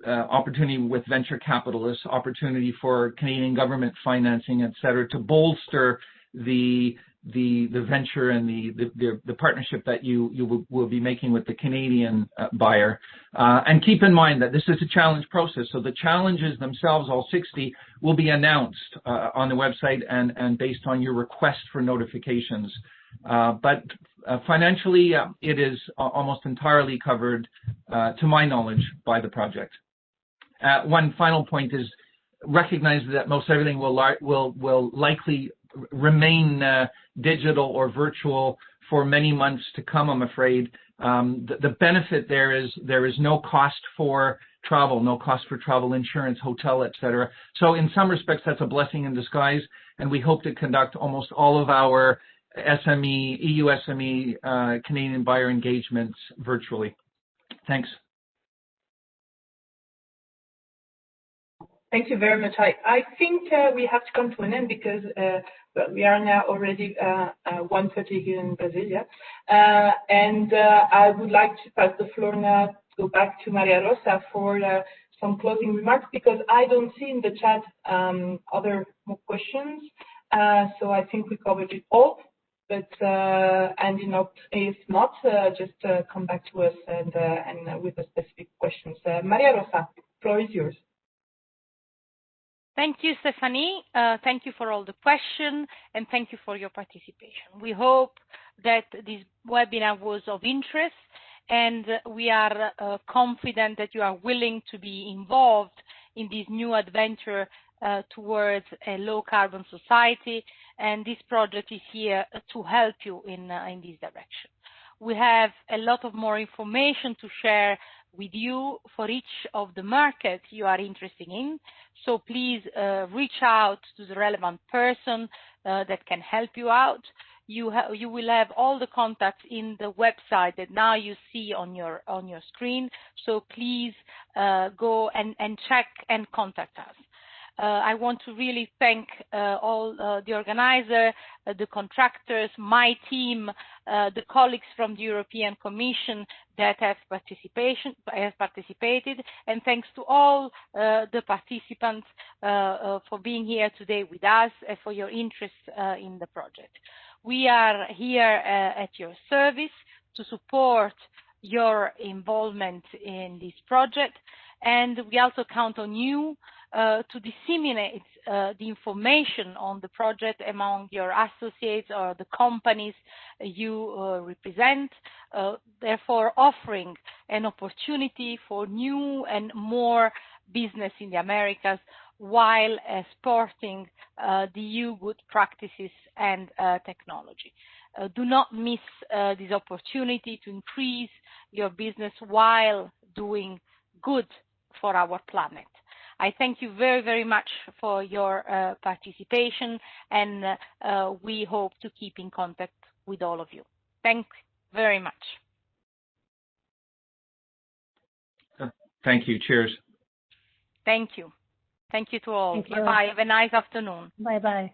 S7: opportunity with venture capitalists, opportunity for Canadian government financing, et cetera, to bolster the venture and the partnership that you will be making with the Canadian buyer. And keep in mind that this is a challenge process, so the challenges themselves, all 60, will be announced on the website and based on your request for notifications. But financially, it is almost entirely covered, to my knowledge, by the project. One final point is recognize that most everything will likely remain digital or virtual for many months to come, I'm afraid. The benefit there is no cost for travel, no cost for travel insurance, hotel, etc. So in some respects, that's a blessing in disguise, and we hope to conduct almost all of our SME, EU SME, Canadian buyer engagements virtually. Thanks.
S13: Thank you very much. I think we have to come to an end because we are now already 1:30 here in Brasilia. And I would like to pass the floor now, go back to Maria Rosa for some closing remarks, because I don't see in the chat other more questions. So I think we covered it all. But and if not, just come back to us and with the specific questions. Maria Rosa, the floor is yours.
S1: Thank you, Stephanie. Thank you for all the questions, and thank you for your participation. We hope that this webinar was of interest, and we are confident that you are willing to be involved in this new adventure towards a low-carbon society, and this project is here to help you in this direction. We have a lot of more information to share with you for each of the markets you are interested in. So please reach out to the relevant person that can help you out. You will have all the contacts in the website that now you see on your screen. So please go and check and contact us. I want to really thank all the organizers, the contractors, my team, the colleagues from the European Commission that have participated, and thanks to all the participants for being here today with us and for your interest in the project. We are here at your service to support your involvement in this project, and we also count on you to disseminate the information on the project among your associates or the companies you represent, therefore offering an opportunity for new and more business in the Americas while exporting the EU good practices and technology. Do not miss this opportunity to increase your business while doing good for our planet. I thank you very, very much for your participation, and we hope to keep in contact with all of you. Thanks very much.
S7: Thank you. Cheers.
S1: Thank you. Thank you to all.
S6: Thank you.
S1: Bye-bye. Have a nice afternoon.
S6: Bye-bye.